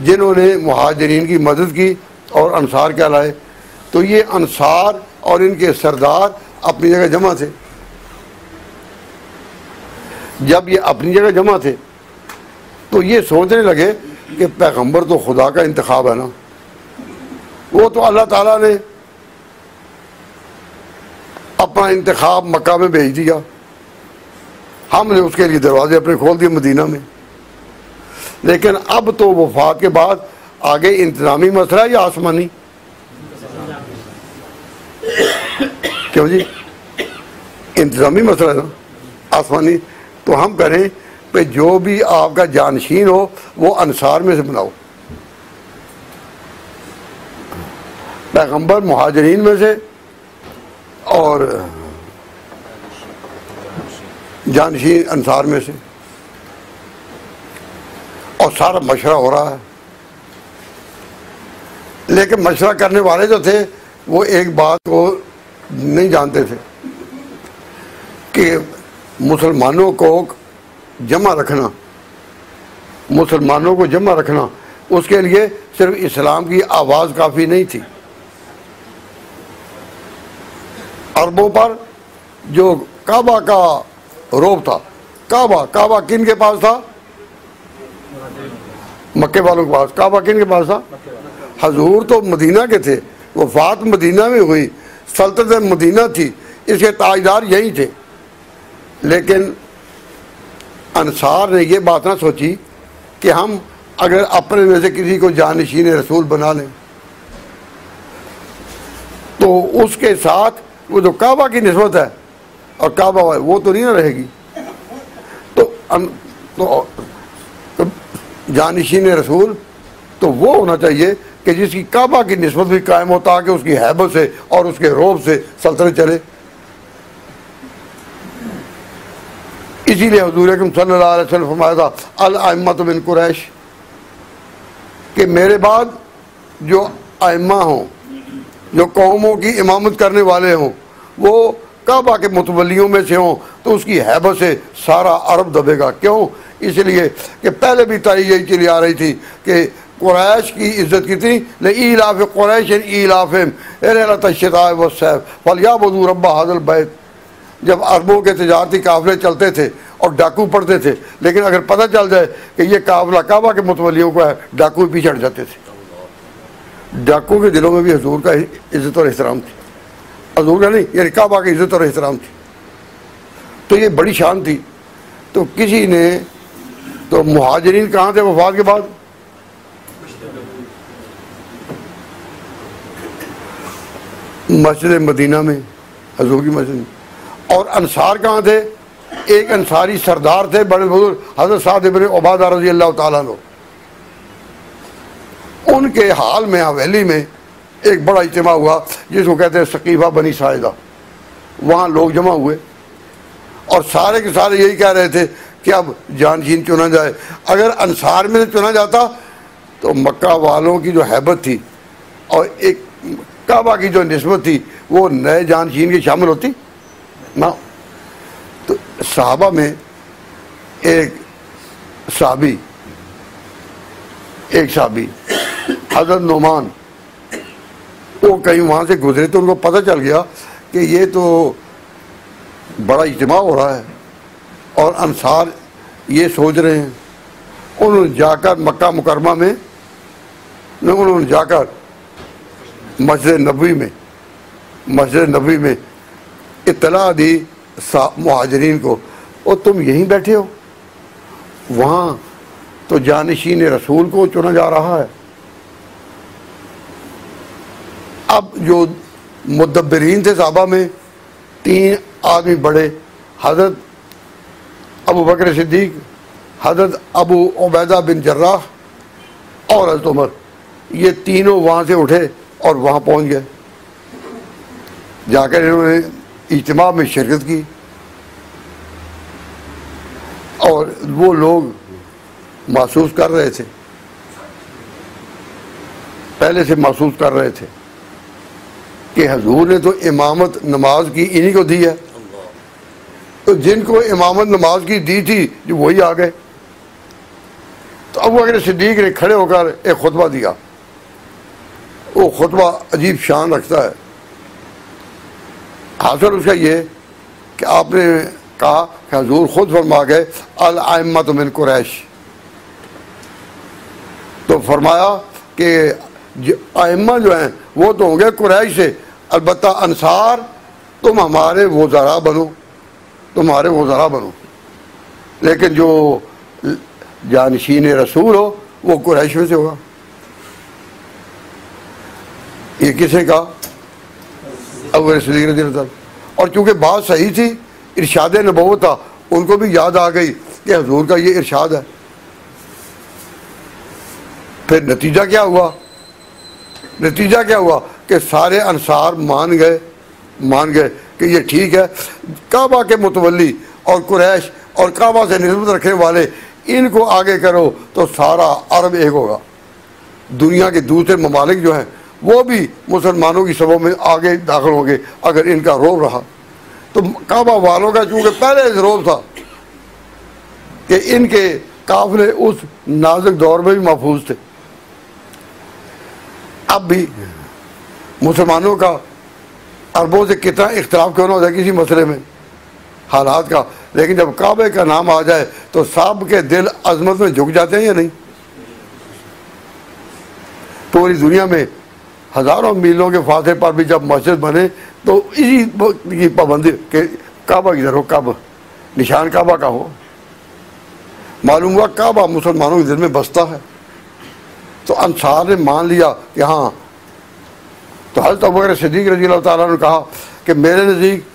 जिन्होंने मुहाजिरीन की मदद की और अंसार कहलाए। तो ये अंसार और इनके सरदार अपनी जगह जमा थे। जब ये अपनी जगह जमा थे तो ये सोचने लगे कि पैगंबर तो खुदा का इंतखाब है ना, वो तो अल्लाह ताला ने अपना इंतखाब मक्का में भेज दिया, हमने उसके लिए दरवाजे अपने खोल दिए मदीना में। लेकिन अब तो वफात के बाद आगे इंतजामी मसला है या आसमानी? क्यों जी? इंतजामी मसला है ना, आसमानी। तो हम करें कि जो भी आपका जानशीन हो वो अंसार में से बनाओ, पैगंबर मुहाजिरीन में से और जानशीन अंसार में से। और सारा मशवरा हो रहा है। लेकिन मशवरा करने वाले जो थे वो एक बात को नहीं जानते थे कि मुसलमानों को जमा रखना, मुसलमानों को जमा रखना, उसके लिए सिर्फ इस्लाम की आवाज़ काफ़ी नहीं थी। अरबों पर जो काबा का रोब था, काबा किन के पास था? मक्के वालों के पास। काबा किन के पास था? हजूर तो मदीना के थे, वफात मदीना में हुई, सल्तनत मदीना थी, इसके ताजदार यही थे। लेकिन अंसार ने ये बात ना सोची कि हम अगर अपने में से किसी को जानशीन रसूल बना लें तो उसके साथ वो जो काबा की निस्बत है और काबा वो तो नहीं ना रहेगी। तो जानशीन रसूल तो वो होना चाहिए कि जिसकी काबा की निस्बत भी कायम होता है कि उसकी हैबत से और उसके रोब से सल्तनत चले। इसीलिए हुजूर अकरम सल्लल्लाहु अलैहि वसल्लम फरमाया था अल अइम्मतु मिन कुरैश, कि मेरे बाद जो अइम्मा हों, जो कौमों की इमामत करने वाले हों, वो काबा के मुतवल्लियों में से हों तो उसकी हैबत से सारा अरब दबेगा। क्यों? इसलिए कि पहले भी तारीख यही चली आ रही थी कि कुरैश की इज्जत कितनी, इलाफ कुरैश इलाफिम शताए व सैफ फलियाबुदू रब्बा हाज़िल बैत। जब अरबों के तिजारती काफिले चलते थे और डाकू पड़ते थे, लेकिन अगर पता चल जाए कि ये काफिला काबा के मुतवल्लियों का है, डाकू पीछे हट जाते थे। डाकू के दिलों में भी हुजूर का इज्जत और एहतराम थी, हुजूर का नहीं यानी काबा की इज्जत और एहतराम थी। तो ये बड़ी शान थी। तो किसी ने तो मुहाजिरीन कहाँ थे वफात के बाद? मस्जिद मदीना में, हुजूर की मस्जिद में। और अंसार कहाँ थे? एक अंसारी सरदार थे बड़े बुजुर्ग हज़रत साद इब्न उबादा रज़ी अल्लाह ताला अन्हु, उनके हाल में हवेली में एक बड़ा इज्तिमा हुआ जिसको कहते हैं सकीफा बनी साइदा। वहाँ लोग जमा हुए और सारे के सारे यही कह रहे थे कि अब जानशीन चुना जाए। अगर अंसार में से चुना जाता तो मक्का वालों की जो हैबत थी और एक काबा की जो निस्बत थी वो नए जानशीन की शामिल होती ना। तो सहाबा में एक साहबी हज़रत नोमान, वो कहीं वहाँ से गुजरे तो उनको पता चल गया कि ये तो बड़ा इज्तिमा हो रहा है और अंसार ये सोच रहे हैं। उन्होंने जाकर मक्का मुकरमा में, उन्होंने जाकर मस्जिद नबवी में इत्तला दी मुहाजिरीन को, और तुम यहीं बैठे हो, वहाँ तो जानशीन रसूल को चुना जा रहा है। अब जो मुदब्बिरीन थे साहबा में 3 आदमी बड़े, हज़रत अबू बकर सिद्दीक, हज़रत अबू उबैदा बिन जर्राह और हज़रत उमर, ये तीनों वहाँ से उठे और वहाँ पहुँच गए। जाकर इन्होंने इज्तिमा में शिरकत की और वो लोग महसूस कर रहे थे, पहले से महसूस कर रहे थे कि हुजूर ने तो इमामत नमाज की इन्हीं को दी है, तो जिनको इमामत नमाज की दी थी जो वही आ गए। तो अबू बकर सिद्दीक ने खड़े होकर एक खुतबा दिया। वो खुतबा अजीब शान रखता है। हासिल उसका ये कि आपने कहा कि हुजूर खुद फरमा गए अल अइम्मतु मिन कुरैश, तो फरमाया कि अइम्मा जो हैं वो तो होंगे कुरैश से, अलबत्ता अंसार तुम हमारे वज़रा बनो, लेकिन जो जानशीन रसूल हो वो कुरैश में से होगा। ये किसने कहा? अबू बकर सिद्दीक रज़ी अल्लाह अन्हु। और चूँकि बात सही थी, इरशाद नबूवत था, उनको भी याद आ गई कि हुजूर का ये इरशाद है। फिर नतीजा क्या हुआ कि सारे अंसार मान गए कि ये ठीक है, काबा के मुतवल्ली और कुरैश और काबा से निस्बत रखने वाले इनको आगे करो तो सारा अरब एक होगा। दुनिया के दूसरे ममालिक जो हैं वो भी मुसलमानों की सबों में आगे दाखिल होंगे अगर इनका रोब रहा। तो काबा वालों का चूँकि पहले से रोब था कि इनके काफिले उस नाजुक दौर में भी महफूज थे। अब भी मुसलमानों का अरबों से कितना इख्तिलाफ क्यों ना हो जाए किसी मसले में, हालात का, लेकिन जब काबे का नाम आ जाए तो सब के दिल अजमत में झुक जाते हैं या नहीं। पूरी दुनिया में हज़ारों मीलों के फासले पर भी जब मस्जिद बने तो इसी की पाबंदी के काबा की तरफ, काबा निशान काबा का हो। मालूम हुआ काबा मुसलमानों के दिल में बसता है। तो अंसार ने मान लिया कि हाँ। तो हज़रत अबू बकर सिद्दीक़ रज़ी अल्लाह ताला ने कहा कि मेरे नज़दीक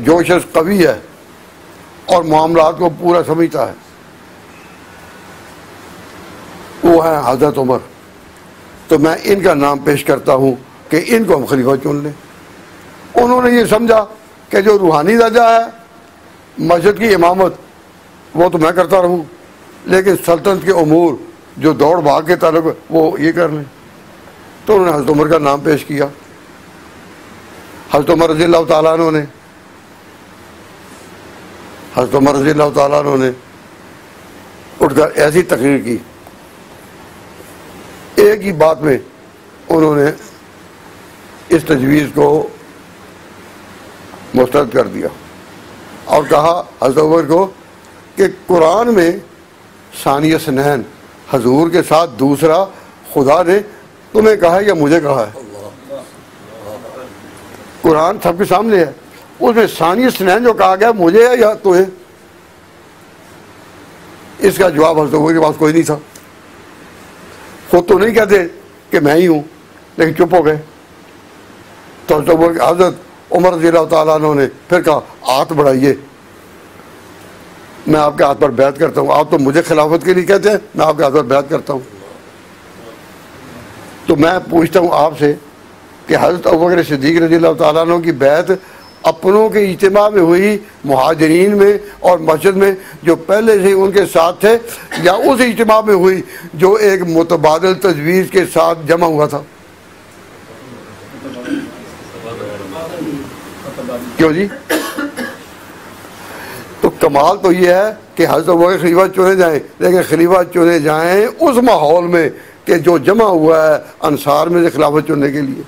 जो शख्स कवी है और मामलात को पूरा समझता है वो है हज़रत उमर। तो मैं इनका नाम पेश करता हूँ कि इनको हम खलीफा चुन लें। उन्होंने ये समझा कि जो रूहानी दर्जा है मस्जिद की इमामत वो तो मैं करता रहूँ, लेकिन सल्तनत के उमूर जो दौड़ भाग के ताल्लुक वो ये कर लें। तो उन्होंने हज़रत उमर का नाम पेश किया। हज़रत उमर रज़ी अल्लाह ताला अन्हु ने हज़रत उमर रज़ी अल्लाह ताला अन्हु ने उठकर ऐसी तकरीर की, एक ही बात में उन्होंने इस तजवीज़ को मुस्तरद कर दिया और कहा हज़रत उमर को कि कुरान में सानिया सनैन हजूर के साथ दूसरा खुदा ने तुम्हें कहा है या मुझे कहा है। कुरान सबके सामने है, उसमें सानिया सनैन जो कहा गया मुझे है या तुम्हें। इसका जवाब हज़रत उमर के पास कोई नहीं था। खुद तो नहीं कहते कि मैं ही हूँ, लेकिन चुप हो गए। तो हज़रत उमर रज़ी अल्लाह ताला अन्हु ने फिर कहा हाथ बढ़ाइए, मैं आपके हाथ पर बैत करता हूँ। आप तो मुझे खिलाफत के लिए कहते हैं, मैं आपके हाथ पर बैत करता हूँ। तो मैं पूछता हूँ आपसे कि हज़रत अबू बकर सिद्दीक़ रज़ी अल्लाह ताला अन्हु की बैत अपनों के इज्तिमा में हुई, मुहाजिरीन में और मस्जिद में जो पहले से उनके साथ थे, या उस इज्तिमा में हुई जो एक मुतबादिल तजवीज़ के साथ जमा हुआ था? क्यों जी? तो कमाल तो ये है कि हज़रत अबू बकर खलीफा चुने जाएं, लेकिन खलीफा चुने जाएं उस माहौल में कि जो जमा हुआ है अंसार में से खिलाफत चुनने के लिए।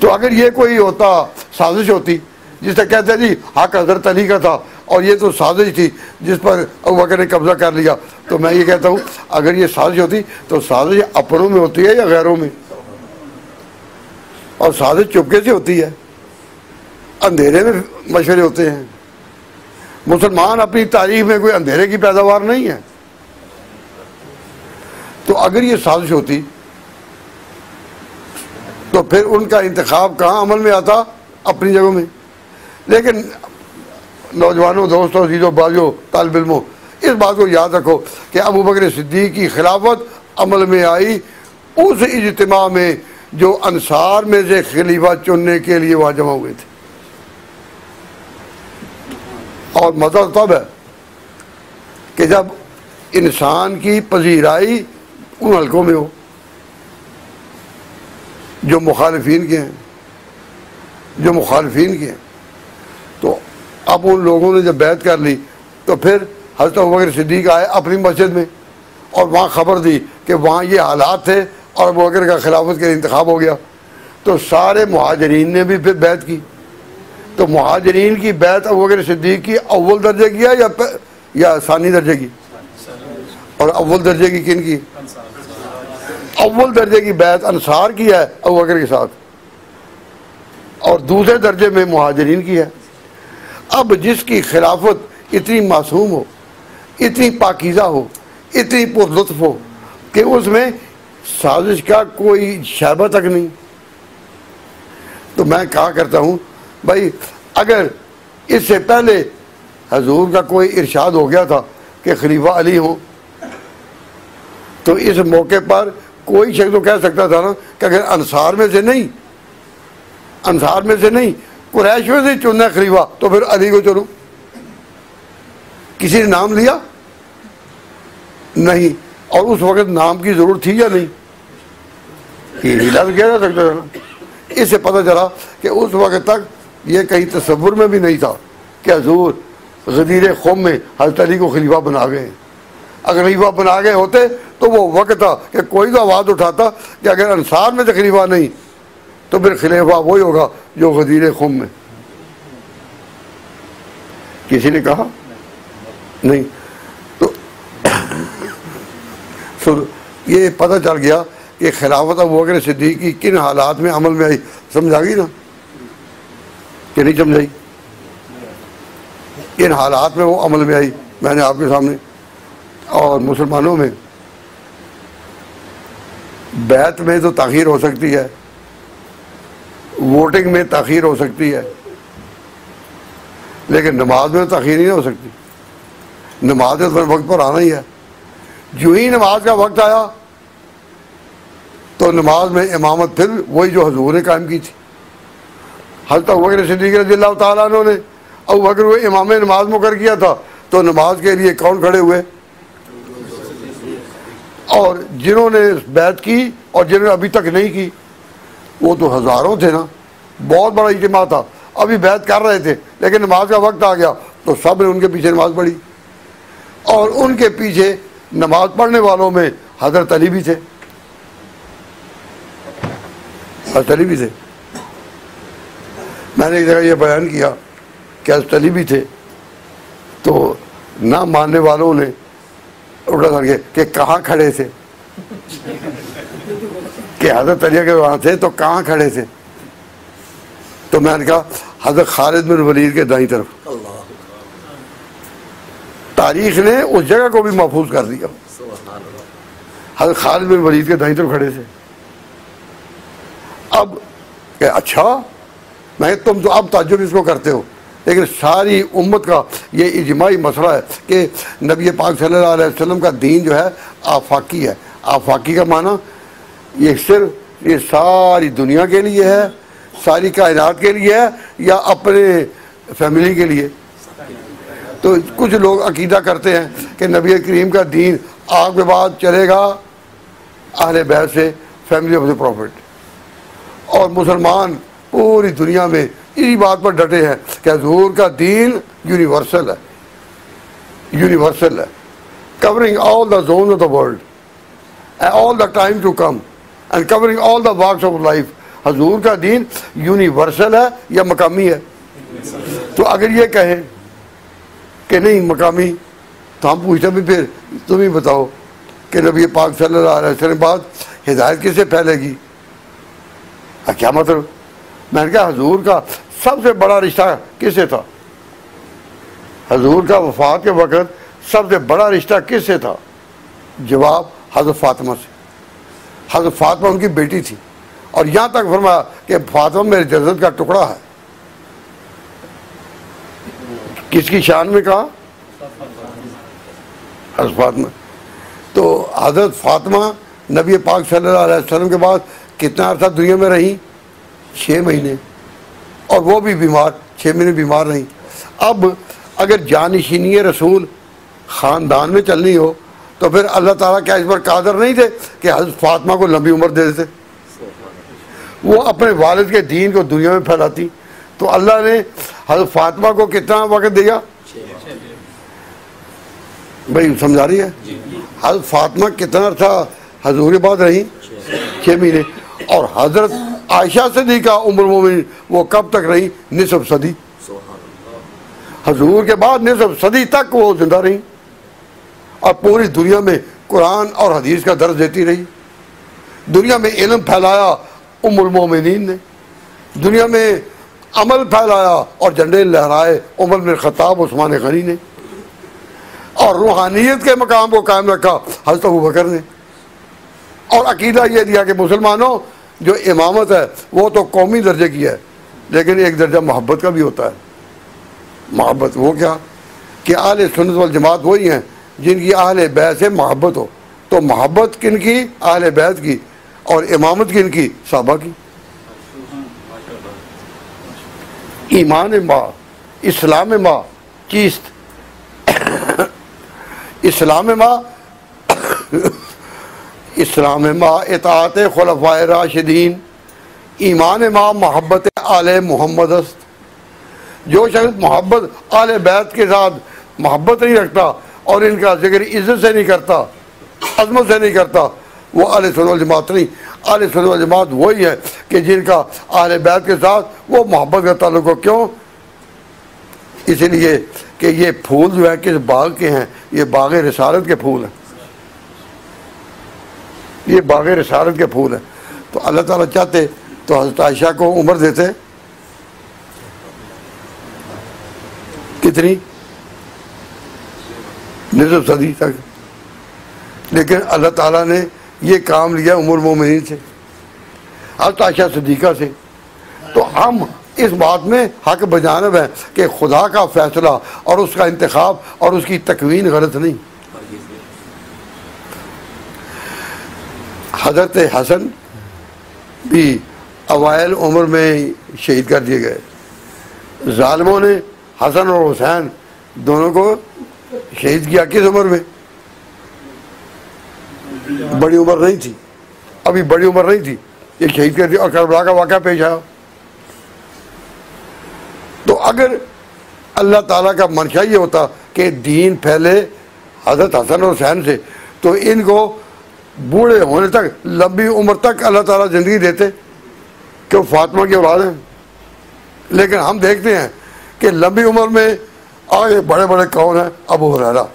तो अगर ये कोई होता, साजिश होती, जिसे कहते हैं जी हक हज़रत अली का था और ये तो साजिश थी जिस पर अबू बकर ने कब्जा कर लिया, तो मैं ये कहता हूँ अगर ये साजिश होती तो साजिश अपनों में होती है या गैरों में? और साजिश चुपके से होती है, अंधेरे में मशवरे होते हैं। मुसलमान अपनी तारीख में कोई अंधेरे की पैदावार नहीं है। तो अगर ये साजिश होती तो फिर उनका इंतखाब कहाँ अमल में आता? अपनी जगहों में। लेकिन नौजवानों, दोस्तों, अजीज़ों, बाज़ियों, तालिब इल्मों, इस बात को याद रखो कि अबू बकर सिद्दीक़ की खिलाफत अमल में आई उस इज्तिमा में जो अंसार में से खलीफा चुनने के लिए वहाँ जमा हुए थे। और मज़ा तब है कि जब इंसान की पजीराई उन हल्कों में हो जो मुखालिफिन के हैं, जो मुखालिफिन के हैं। तो अब उन लोगों ने जब बैत कर ली तो फिर हज़रत अबू बकर सिद्दीक़ आए अपनी मस्जिद में और वहाँ ख़बर दी कि वहाँ ये हालात थे और अबू बकर का खिलाफत के लिए इंतखाब हो गया। तो सारे मुहाजिरीन ने भी फिर बैत की। तो मुहाजिरीन की बैत अबू बकर सिद्दीक़ की अव्वल दर्जे की है या सानी दर्जे की? और अव्वल दर्जे की किन की? अव्वल दर्जे की बैत अंसार की है अबू बकर के साथ, और दूसरे दर्जे में मुहाजिरीन की है। अब जिसकी खिलाफत इतनी मासूम हो, इतनी पाकीज़ा हो, इतनी पुरलुत्फ हो कि उसमें साजिश का कोई शैबा तक नहीं, तो मैं कहा करता हूँ भाई अगर इससे पहले हजूर का कोई इरशाद हो गया था कि खलीफा अली हो, तो इस मौके पर कोई शख्स तो कह सकता था ना कि अगर अंसार में से नहीं, अंसार में से नहीं, कुरैश में से चुनना खलीफा तो फिर अली को चुनो। किसी ने नाम लिया नहीं, और उस वक्त नाम की जरूरत थी या नहीं? ये हीला तो किया जा सकता था ना। इससे पता चला कि उस वक्त तक ये कहीं तस्वुर में भी नहीं था कि हजूर गदीर ख़ुम में हज़रत अली को खलीफा बना गए। अगर खलीफा बना गए होते तो वो वक्त था कि कोई तो आवाज़ उठाता कि अगर अंसार में तो खलीफा नहीं तो फिर खलीफा वही होगा जो गदीर ख़ुम में। किसी ने कहा नहीं। तो ये पता चल गया कि खिलाफत अबू बकर सिद्दीक़ की किन हालात में अमल में आई। समझ आ गई ना कि नहीं समझाई? इन हालात में वो अमल में आई मैंने आपके सामने। और मुसलमानों में बैत में तो ताख़ीर हो सकती है, वोटिंग में ताख़ीर हो सकती है, लेकिन नमाज में ताख़ीर नहीं हो सकती। नमाज में तो वक्त पर आना ही है। जो ही नमाज का वक्त आया तो नमाज में इमामत फिर वही जो हजूर ने कायम की थी। हज़रत अबू बकर सिद्दीक़ रज़ियल्लाहु ताला अन्हु ने अबू बकर को इमाम नमाज मुकर किया था तो नमाज के लिए कौन खड़े हुए? और जिन्होंने बैत की और जिन्होंने अभी तक नहीं की वो तो हज़ारों थे ना, बहुत बड़ा इज्तिमा था। अभी बैत कर रहे थे लेकिन नमाज का वक्त आ गया तो सब ने उनके पीछे नमाज पढ़ी। और उनके पीछे नमाज पढ़ने वालों में हज़रत अली भी थे, हज़रत अली भी थे। मैंने एक जगह ये बयान किया कि हज़रत अली भी थे तो ना मानने वालों ने उल्टा करके कि कहाँ खड़े थे कि हज़रत अली के वहाँ थे तो कहाँ खड़े थे? तो मैंने कहा हज़रत खालिद बिन वलीद के दाईं तरफ। तारीख ने उस जगह को भी महफूज कर दिया। हज़रत खालिद बिन वलीद के दाईं तरफ खड़े थे। अब अच्छा मैं तुम तो अब ताज्जुब इसको करते हो, लेकिन सारी उम्मत का ये इजमाई मसला है कि नबी पाक सल्लल्लाहु अलैहि वसल्लम का दीन जो है आफाकी है। आफाकी का माना ये सिर्फ ये सारी दुनिया के लिए है, सारी कायनात के लिए है या अपने फैमिली के लिए? तो कुछ लोग अकीदा करते हैं कि नबी करीम का दीन आग के बाद चलेगा अहले बैत से, फैमिली ऑफ द प्रॉफिट। और मुसलमान पूरी दुनिया में इसी बात पर डटे हैं कि हुजूर का दीन यूनिवर्सल है, यूनिवर्सल है, covering all the zone of the world and all the time to come and covering all the walks of life. हुजूर का दीन यूनिवर्सल है या मकामी है? तो अगर ये कहें कि नहीं मकामी तो हम पूछते भी फिर तुम ही बताओ कि नबी पाक सल्लल्लाहु अलैहि वसल्लम बाद हिदायत किससे फैलेगी? क्या मतलब? मैंने कहा हजूर का सबसे बड़ा रिश्ता किससे था? हजूर का वफात के वक़्त सबसे बड़ा रिश्ता किससे था? जवाब हज़रत फातिमा से। हज़रत फातिमा उनकी बेटी थी और यहाँ तक फरमाया कि फातिमा मेरे जन्नत का टुकड़ा है। किसकी शान में कहा? हज़रत फातिमा। तो हज़रत फातिमा नबी पाक सल्लल्लाहु अलैहि वसल्लम के बाद कितना अर्सा दुनिया में रही? 6 महीने, और वो भी बीमार, 6 महीने बीमार रही। अब अगर जानशीनी रसूल ख़ानदान में चलनी हो तो फिर अल्लाह ताला क्या इस पर कादर नहीं थे कि हज़रत फातिमा को लंबी उम्र दे देते? वो अपने वालिद के दीन को दुनिया में फैलाती। तो अल्लाह ने हज़रत फातिमा को कितना वक़्त दिया? भाई समझा रही है? हज़रत फातिमा कितना अर्सा हजूर के बाद रही? 6 महीने। और हज़रत आयशा सिद्दीक़ा उम्मुल मोमिनीन वो कब तक रही? निसफ सदी। हजूर के बाद निसफ सदी तक वो जिंदा रही और पूरी दुनिया में कुरान और हदीस का दर्ज देती रही। दुनिया में इल्म फैलाया उम्मुल मोमिनीन ने, दुनिया में अमल फैलाया और झंडे लहराए उमर बिन खत्ताब, उस्मान गनी ने, और रूहानियत के मकाम को कायम रखा हज़रत अबू बकर ने। और अकीदा ये दिया कि मुसलमानों जो इमामत है वो तो कौमी दर्जे की है, लेकिन एक दर्जा मोहब्बत का भी होता है। मोहब्बत वो क्या कि अहले सुन्नत वल जमात वही हैं जिनकी अहले बैत से मोहब्बत हो। तो मोहब्बत किन की? अहले बैत की। और इमामत किन की? सहाबा की। ईमान माँ, इस्लाम माँ, चीस्त इस्लाम माँ इस्लाम मा इताअत खुलफाए राशिदीन, ईमान मा मोहब्बत आले मोहम्मद अस्त। जो शख्स मोहब्बत आले बैत के साथ मोहब्बत नहीं रखता और इनका जिक्र इज्जत से नहीं करता, अजमत से नहीं करता, वो अहले सुन्नत वल जमात नहीं। अहले सुन्नत वल जमात वही है कि जिनका अहले बैत के साथ वो मोहब्बत का ताल्लुक हो। क्यों? इसलिए कि ये फूल जो है किस बाग के हैं? ये बाग रिसालत के फूल हैं, ये बाग रिसालत के फूल हैं। तो अल्लाह ताला चाहते तो हज़रत आयशा को उम्र देते कितनी, निसफ सदी तक, लेकिन अल्लाह ताला ने ये काम लिया उम्र मोमिनीन से, हज़रत आयशा सिद्दीक़ा से। तो हम इस बात में हक बजानब है कि खुदा का फैसला और उसका इंतखाब और उसकी तकवीन गलत नहीं। हज़रत हसन भी अवाइल उम्र में शहीद कर दिए गए। जालिमों ने हसन और हुसैन दोनों को शहीद किया किस उम्र में? बड़ी उम्र नहीं थी, अभी बड़ी उम्र नहीं थी, ये शहीद कर दिया और करबला का वाक़या पेश आया। तो अगर अल्लाह ताला का मंशा ये होता कि दीन फैले हज़रत हसन और हुसैन से, तो इनको बूढ़े होने तक, लंबी उम्र तक अल्लाह ताला ज़िंदगी देते कि वो फातिमा की औलाद हैं। लेकिन हम देखते हैं कि लंबी उम्र में आगे बड़े बड़े कौन हैं? अबू हुरैरा।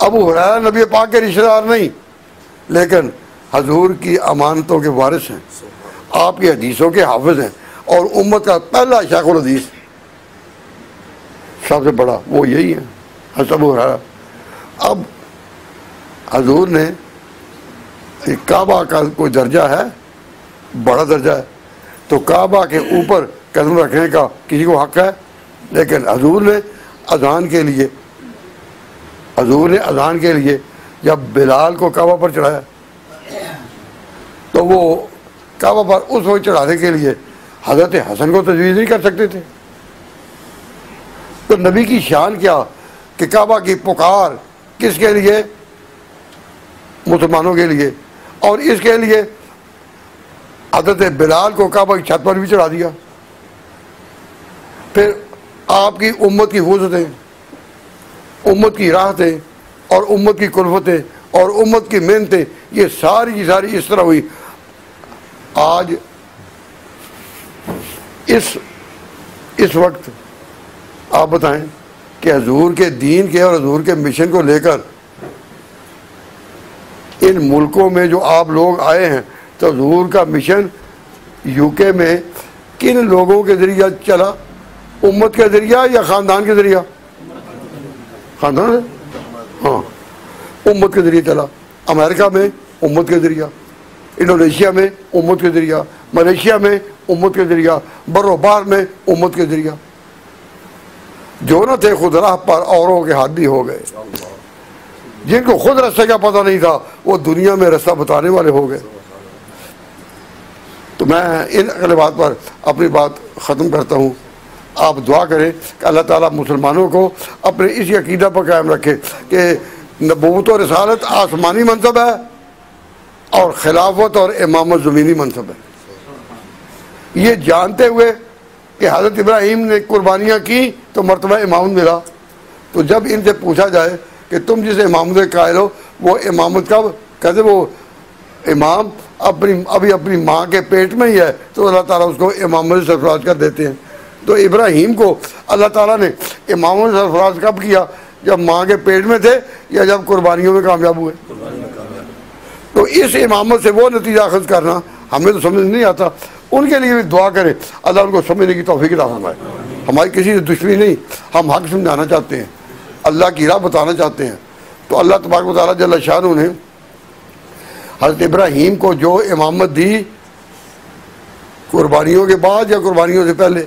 अबू हुरैरा नबी पाक के रिश्तेदार नहीं, लेकिन हजूर की अमानतों के वारिस हैं, आपकी हदीसों के हाफिज हैं और उम्मत का पहला शेखुल हदीस सबसे बड़ा वो यही है, हज़रत अबू हुरैरा। अब हजूर ने काबा का कोई दर्जा है, बड़ा दर्जा है, तो काबा के ऊपर कदम रखने का किसी को हक है। लेकिन हजूर ने अजान के लिए जब बिलाल को काबा पर चढ़ाया, तो वो काबा पर उस वक्त चढ़ाने के लिए हज़रत हसन को तजवीज़ नहीं कर सकते थे। तो नबी की शान क्या कि काबा की पुकार किसके लिए? मुसलमानों के लिए। और इसके लिए हज़रत बिलाल को काबा की छत पर भी चढ़ा दिया। फिर आपकी उम्मत की वज़ूदें, उम्मत की राहतें और उम्मत की कुल्फतें और उम्मत की मेहनतें, ये सारी की सारी इस तरह हुई। आज इस वक्त आप बताएं कि हजूर के दीन के और हजूर के मिशन को लेकर इन मुल्कों में जो आप लोग आए हैं, तो हजूर का मिशन यूके में किन लोगों के जरिए चला? उम्मत के जरिया या ख़ानदान के जरिया? ख़ानदान, हाँ, उम्मत के जरिए चला। अमेरिका में उम्मत के जरिया, इंडोनेशिया में उम्मत के जरिया, मलेशिया में उम्मत के जरिया, बरोबार में उम्मत के जरिया। जो न थे खुद राह पर औरों के हादी हो गए। जिनको खुद रास्ते का पता नहीं था वो दुनिया में रास्ता बताने वाले हो गए। तो मैं इन अगले बात पर अपनी बात ख़त्म करता हूँ। आप दुआ करें कि अल्लाह ताला मुसलमानों को अपने इसी अकीदा पर कायम रखे कि नबूवत और रिसालत आसमानी मनसब है और खिलाफत और इमामत ज़मीनी मनसब है। ये जानते हुए कि हज़रत इब्राहीम ने कुर्बानियाँ की तो मर्तबा इमामत मिला। तो जब इनसे पूछा जाए कि तुम जिसे इमामत के कायल हो, वो इमामत कब? कहते वो इमाम अभी अपनी माँ के पेट में ही है, तो अल्लाह ताला उसको इमामत सरफराज कर देते हैं। तो इब्राहीम को अल्लाह ताला ने इमामत सरफराज कब किया? जब माँ के पेट में थे या जब कुर्बानियों में कामयाब हुए? तो इस इमामत से वो नतीजा अखज़ करना हमें तो समझ नहीं आता। उनके लिए भी दुआ करें, अल्लाह उनको समझने की तौफीक अता फरमाए। हमारी किसी से दुश्मनी नहीं, हम हक समझाना चाहते हैं, अल्लाह की राह बताना चाहते हैं। तो अल्लाह तबारक व तआला जल्ल शानहू ने हज़रत इब्राहीम को जो इमामत दी, कुर्बानियों के बाद या कुर्बानियों से पहले?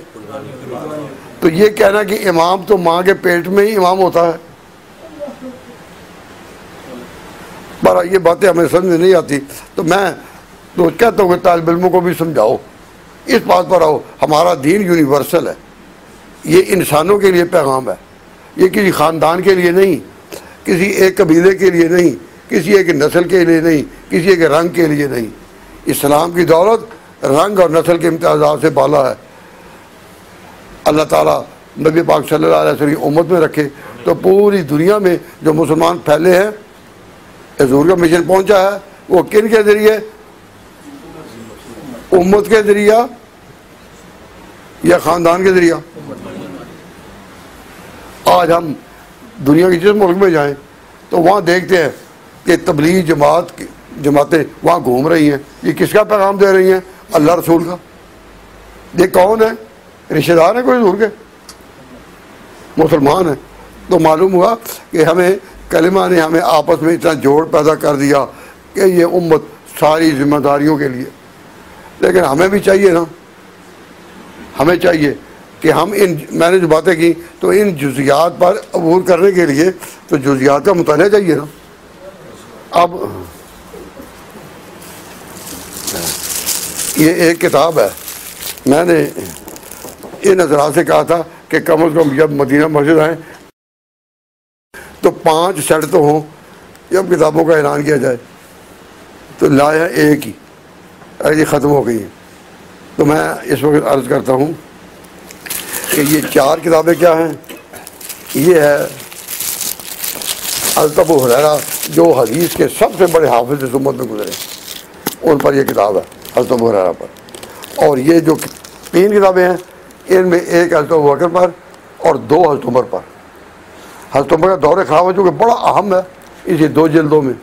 तो ये कहना कि इमाम तो माँ के पेट में ही इमाम होता है, पर ये बातें हमें समझ नहीं आती। तो मैं तो कहता हूँ कि तालिब इल्मों को भी समझाओ, इस बात पर आओ, हमारा दीन यूनिवर्सल है, ये इंसानों के लिए पैगाम है, ये किसी ख़ानदान के लिए नहीं, किसी एक कबीले के लिए नहीं, किसी एक नस्ल के लिए नहीं, किसी के रंग के लिए नहीं। इस्लाम की दौलत रंग और नस्ल के इम्तियाज़ात से बाला है। अल्लाह ताला नबी पाक सल्लल्लाहु अलैहि वसल्लम की उम्मत में रखे तो पूरी दुनिया में जो मुसलमान फैले हैं, हुजूर का मिशन पहुंचा है, वो किन के ज़रिए? उम्मत के ज़रिया या ख़ानदान के ज़रिया? आज हम दुनिया के जिस मुल्क में जाएं तो वहाँ देखते हैं कि तबलीग जमातें वहाँ घूम रही हैं। ये किसका पैगाम दे रही हैं? अल्लाह रसूल का। ये कौन है? रिश्तेदार है कोई हुजूर के? मुसलमान है। तो मालूम हुआ कि हमें कलिमा ने हमें आपस में इतना जोड़ पैदा कर दिया कि ये उम्मत सारी जिम्मेदारियों के लिए। लेकिन हमें भी चाहिए ना, हमें चाहिए कि हम मैंने जो बातें की तो इन जुज़ियात पर अबूर करने के लिए तो जुज़ियात का मुताला चाहिए ना। अब ये एक किताब है, मैंने इन हज़रात से कहा था कि कम अज़ कम जब मदीना मस्जिद आए तो 5 सेट तो हों जब किताबों का ऐलान किया जाए। तो लाया एक ही, ये ख़त्म हो गई है। तो मैं इस वक्त अर्ज़ करता हूँ कि ये 4 किताबें क्या हैं। ये है हज़रत अबू हुरैरा जो हदीस के सबसे बड़े हाफिज़ इस उम्मत में गुजरे, उन पर यह किताब है हज़रत अबू हुरैरा पर। और ये जो 3 किताबें हैं इनमें एक हज़रत अबू बकर पर और 2 हज़रत उमर पर। हज़रत उमर का दौर ख़िलाफ़त जो कि बड़ा अहम है इसी 2 जिल्दों में।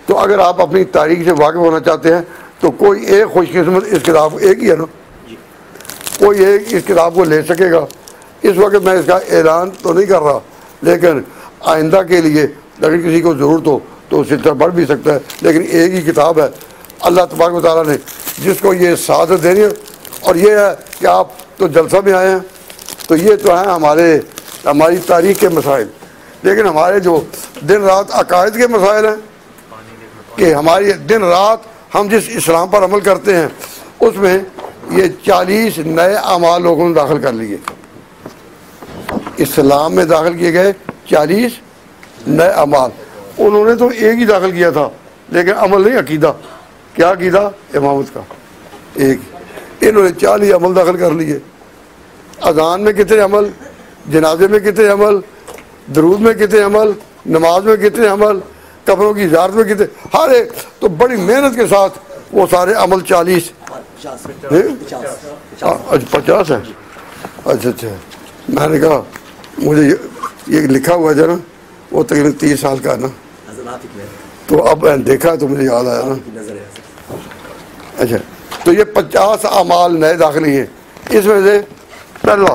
तो अगर आप अपनी तारीख़ से वाकिफ़ होना चाहते हैं तो कोई एक खुशकिस्मत इस किताब एक ही है ना, कोई एक इस किताब को ले सकेगा। इस वक्त मैं इसका ऐलान तो नहीं कर रहा, लेकिन आइंदा के लिए अगर किसी को ज़रूरत हो तो उससे तरह बढ़ भी सकता है। लेकिन एक ही किताब है। अल्लाह तबारक व तआला ने जिसको ये सादत देनी है। और ये है कि आप तो जलसा में आए हैं तो ये तो है हमारी तारीख़ के मसाइल, लेकिन हमारे जो दिन रात अकायद के मसाइल हैं कि हमारी दिन रात हम जिस इस्लाम पर अमल करते हैं उसमें ये 40 नए अमाल लोगों ने दाखिल कर लिए। इस्लाम में दाखिल किए गए 40 नए अमाल। उन्होंने तो एक ही दाखिल किया था, लेकिन अमल नहीं, अकीदा। क्या अकीदा? इमामत का एक। इन्होंने 40 अमल दाखिल कर लिए। अजान में कितने अमल, जनाजे में कितने अमल, दरूद में कितने अमल, नमाज में कितने अमल, कब्रों की ज़ियारत में कितने, हर एक। तो बड़ी मेहनत के साथ वो सारे अमल 40 50 है। अच्छा अच्छा, मैंने कहा मुझे ये लिखा हुआ है ना वो तकरीबन 30 साल का है ना, तो अब मैंने देखा तो मुझे याद आया ना। अच्छा, तो ये 50 अमाल नए दाखिल हैं। इसमें से पहला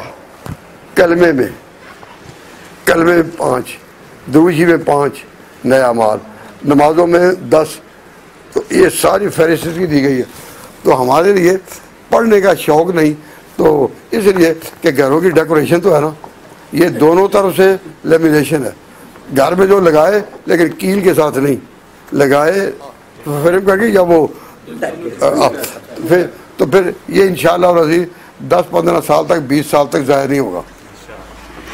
कलमे में 5, दुरूशी में 5 नए अमाल, नमाजों में 10। तो ये सारी फहरिस्त की दी गई है। तो हमारे लिए पढ़ने का शौक़ नहीं, तो इसलिए कि घरों की डेकोरेशन तो है ना, ये दोनों तरफ से लेमिनेशन है। घर में जो लगाए लेकिन कील के साथ नहीं लगाए, फ्रेम करके या वो फिर ये इंशाअल्लाह रज़ी 10-15 साल तक 20 साल तक ज़ाहिर नहीं होगा।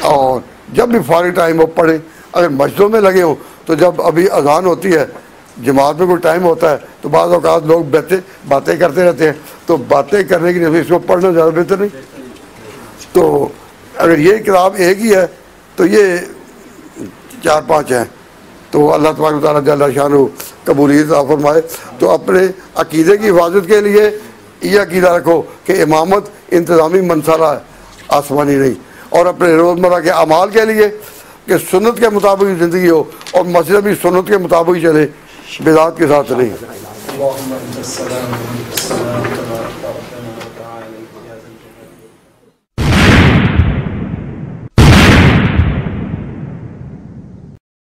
और जब भी फारिग टाइम हो पढ़े। अगर मस्जिदों में लगे हों तो जब अभी अजान होती है, जमात में कोई टाइम होता है तो बाज़ औक़ात लोग बातें करते रहते हैं, तो बातें करने की वजह इसको पढ़ना ज़्यादा बेहतर नहीं। तो अगर ये किताब एक ही है तो ये 4-5 हैं। तो अल्लाह तबारक व तआला जल्ल शानहू कबूलियत अता फरमाए। तो अपने अकीदे की हिफाजत के लिए ये अकीदा रखो कि इमामत इंतज़ामी मंसला है, आसमानी नहीं। और अपने रोज़मर्रा के अमाल के लिए कि सुन्नत के मुताबिक ज़िंदगी हो और मस्जिद भी सुन्नत के मुताबिक चले, बिदात के साथ नहीं।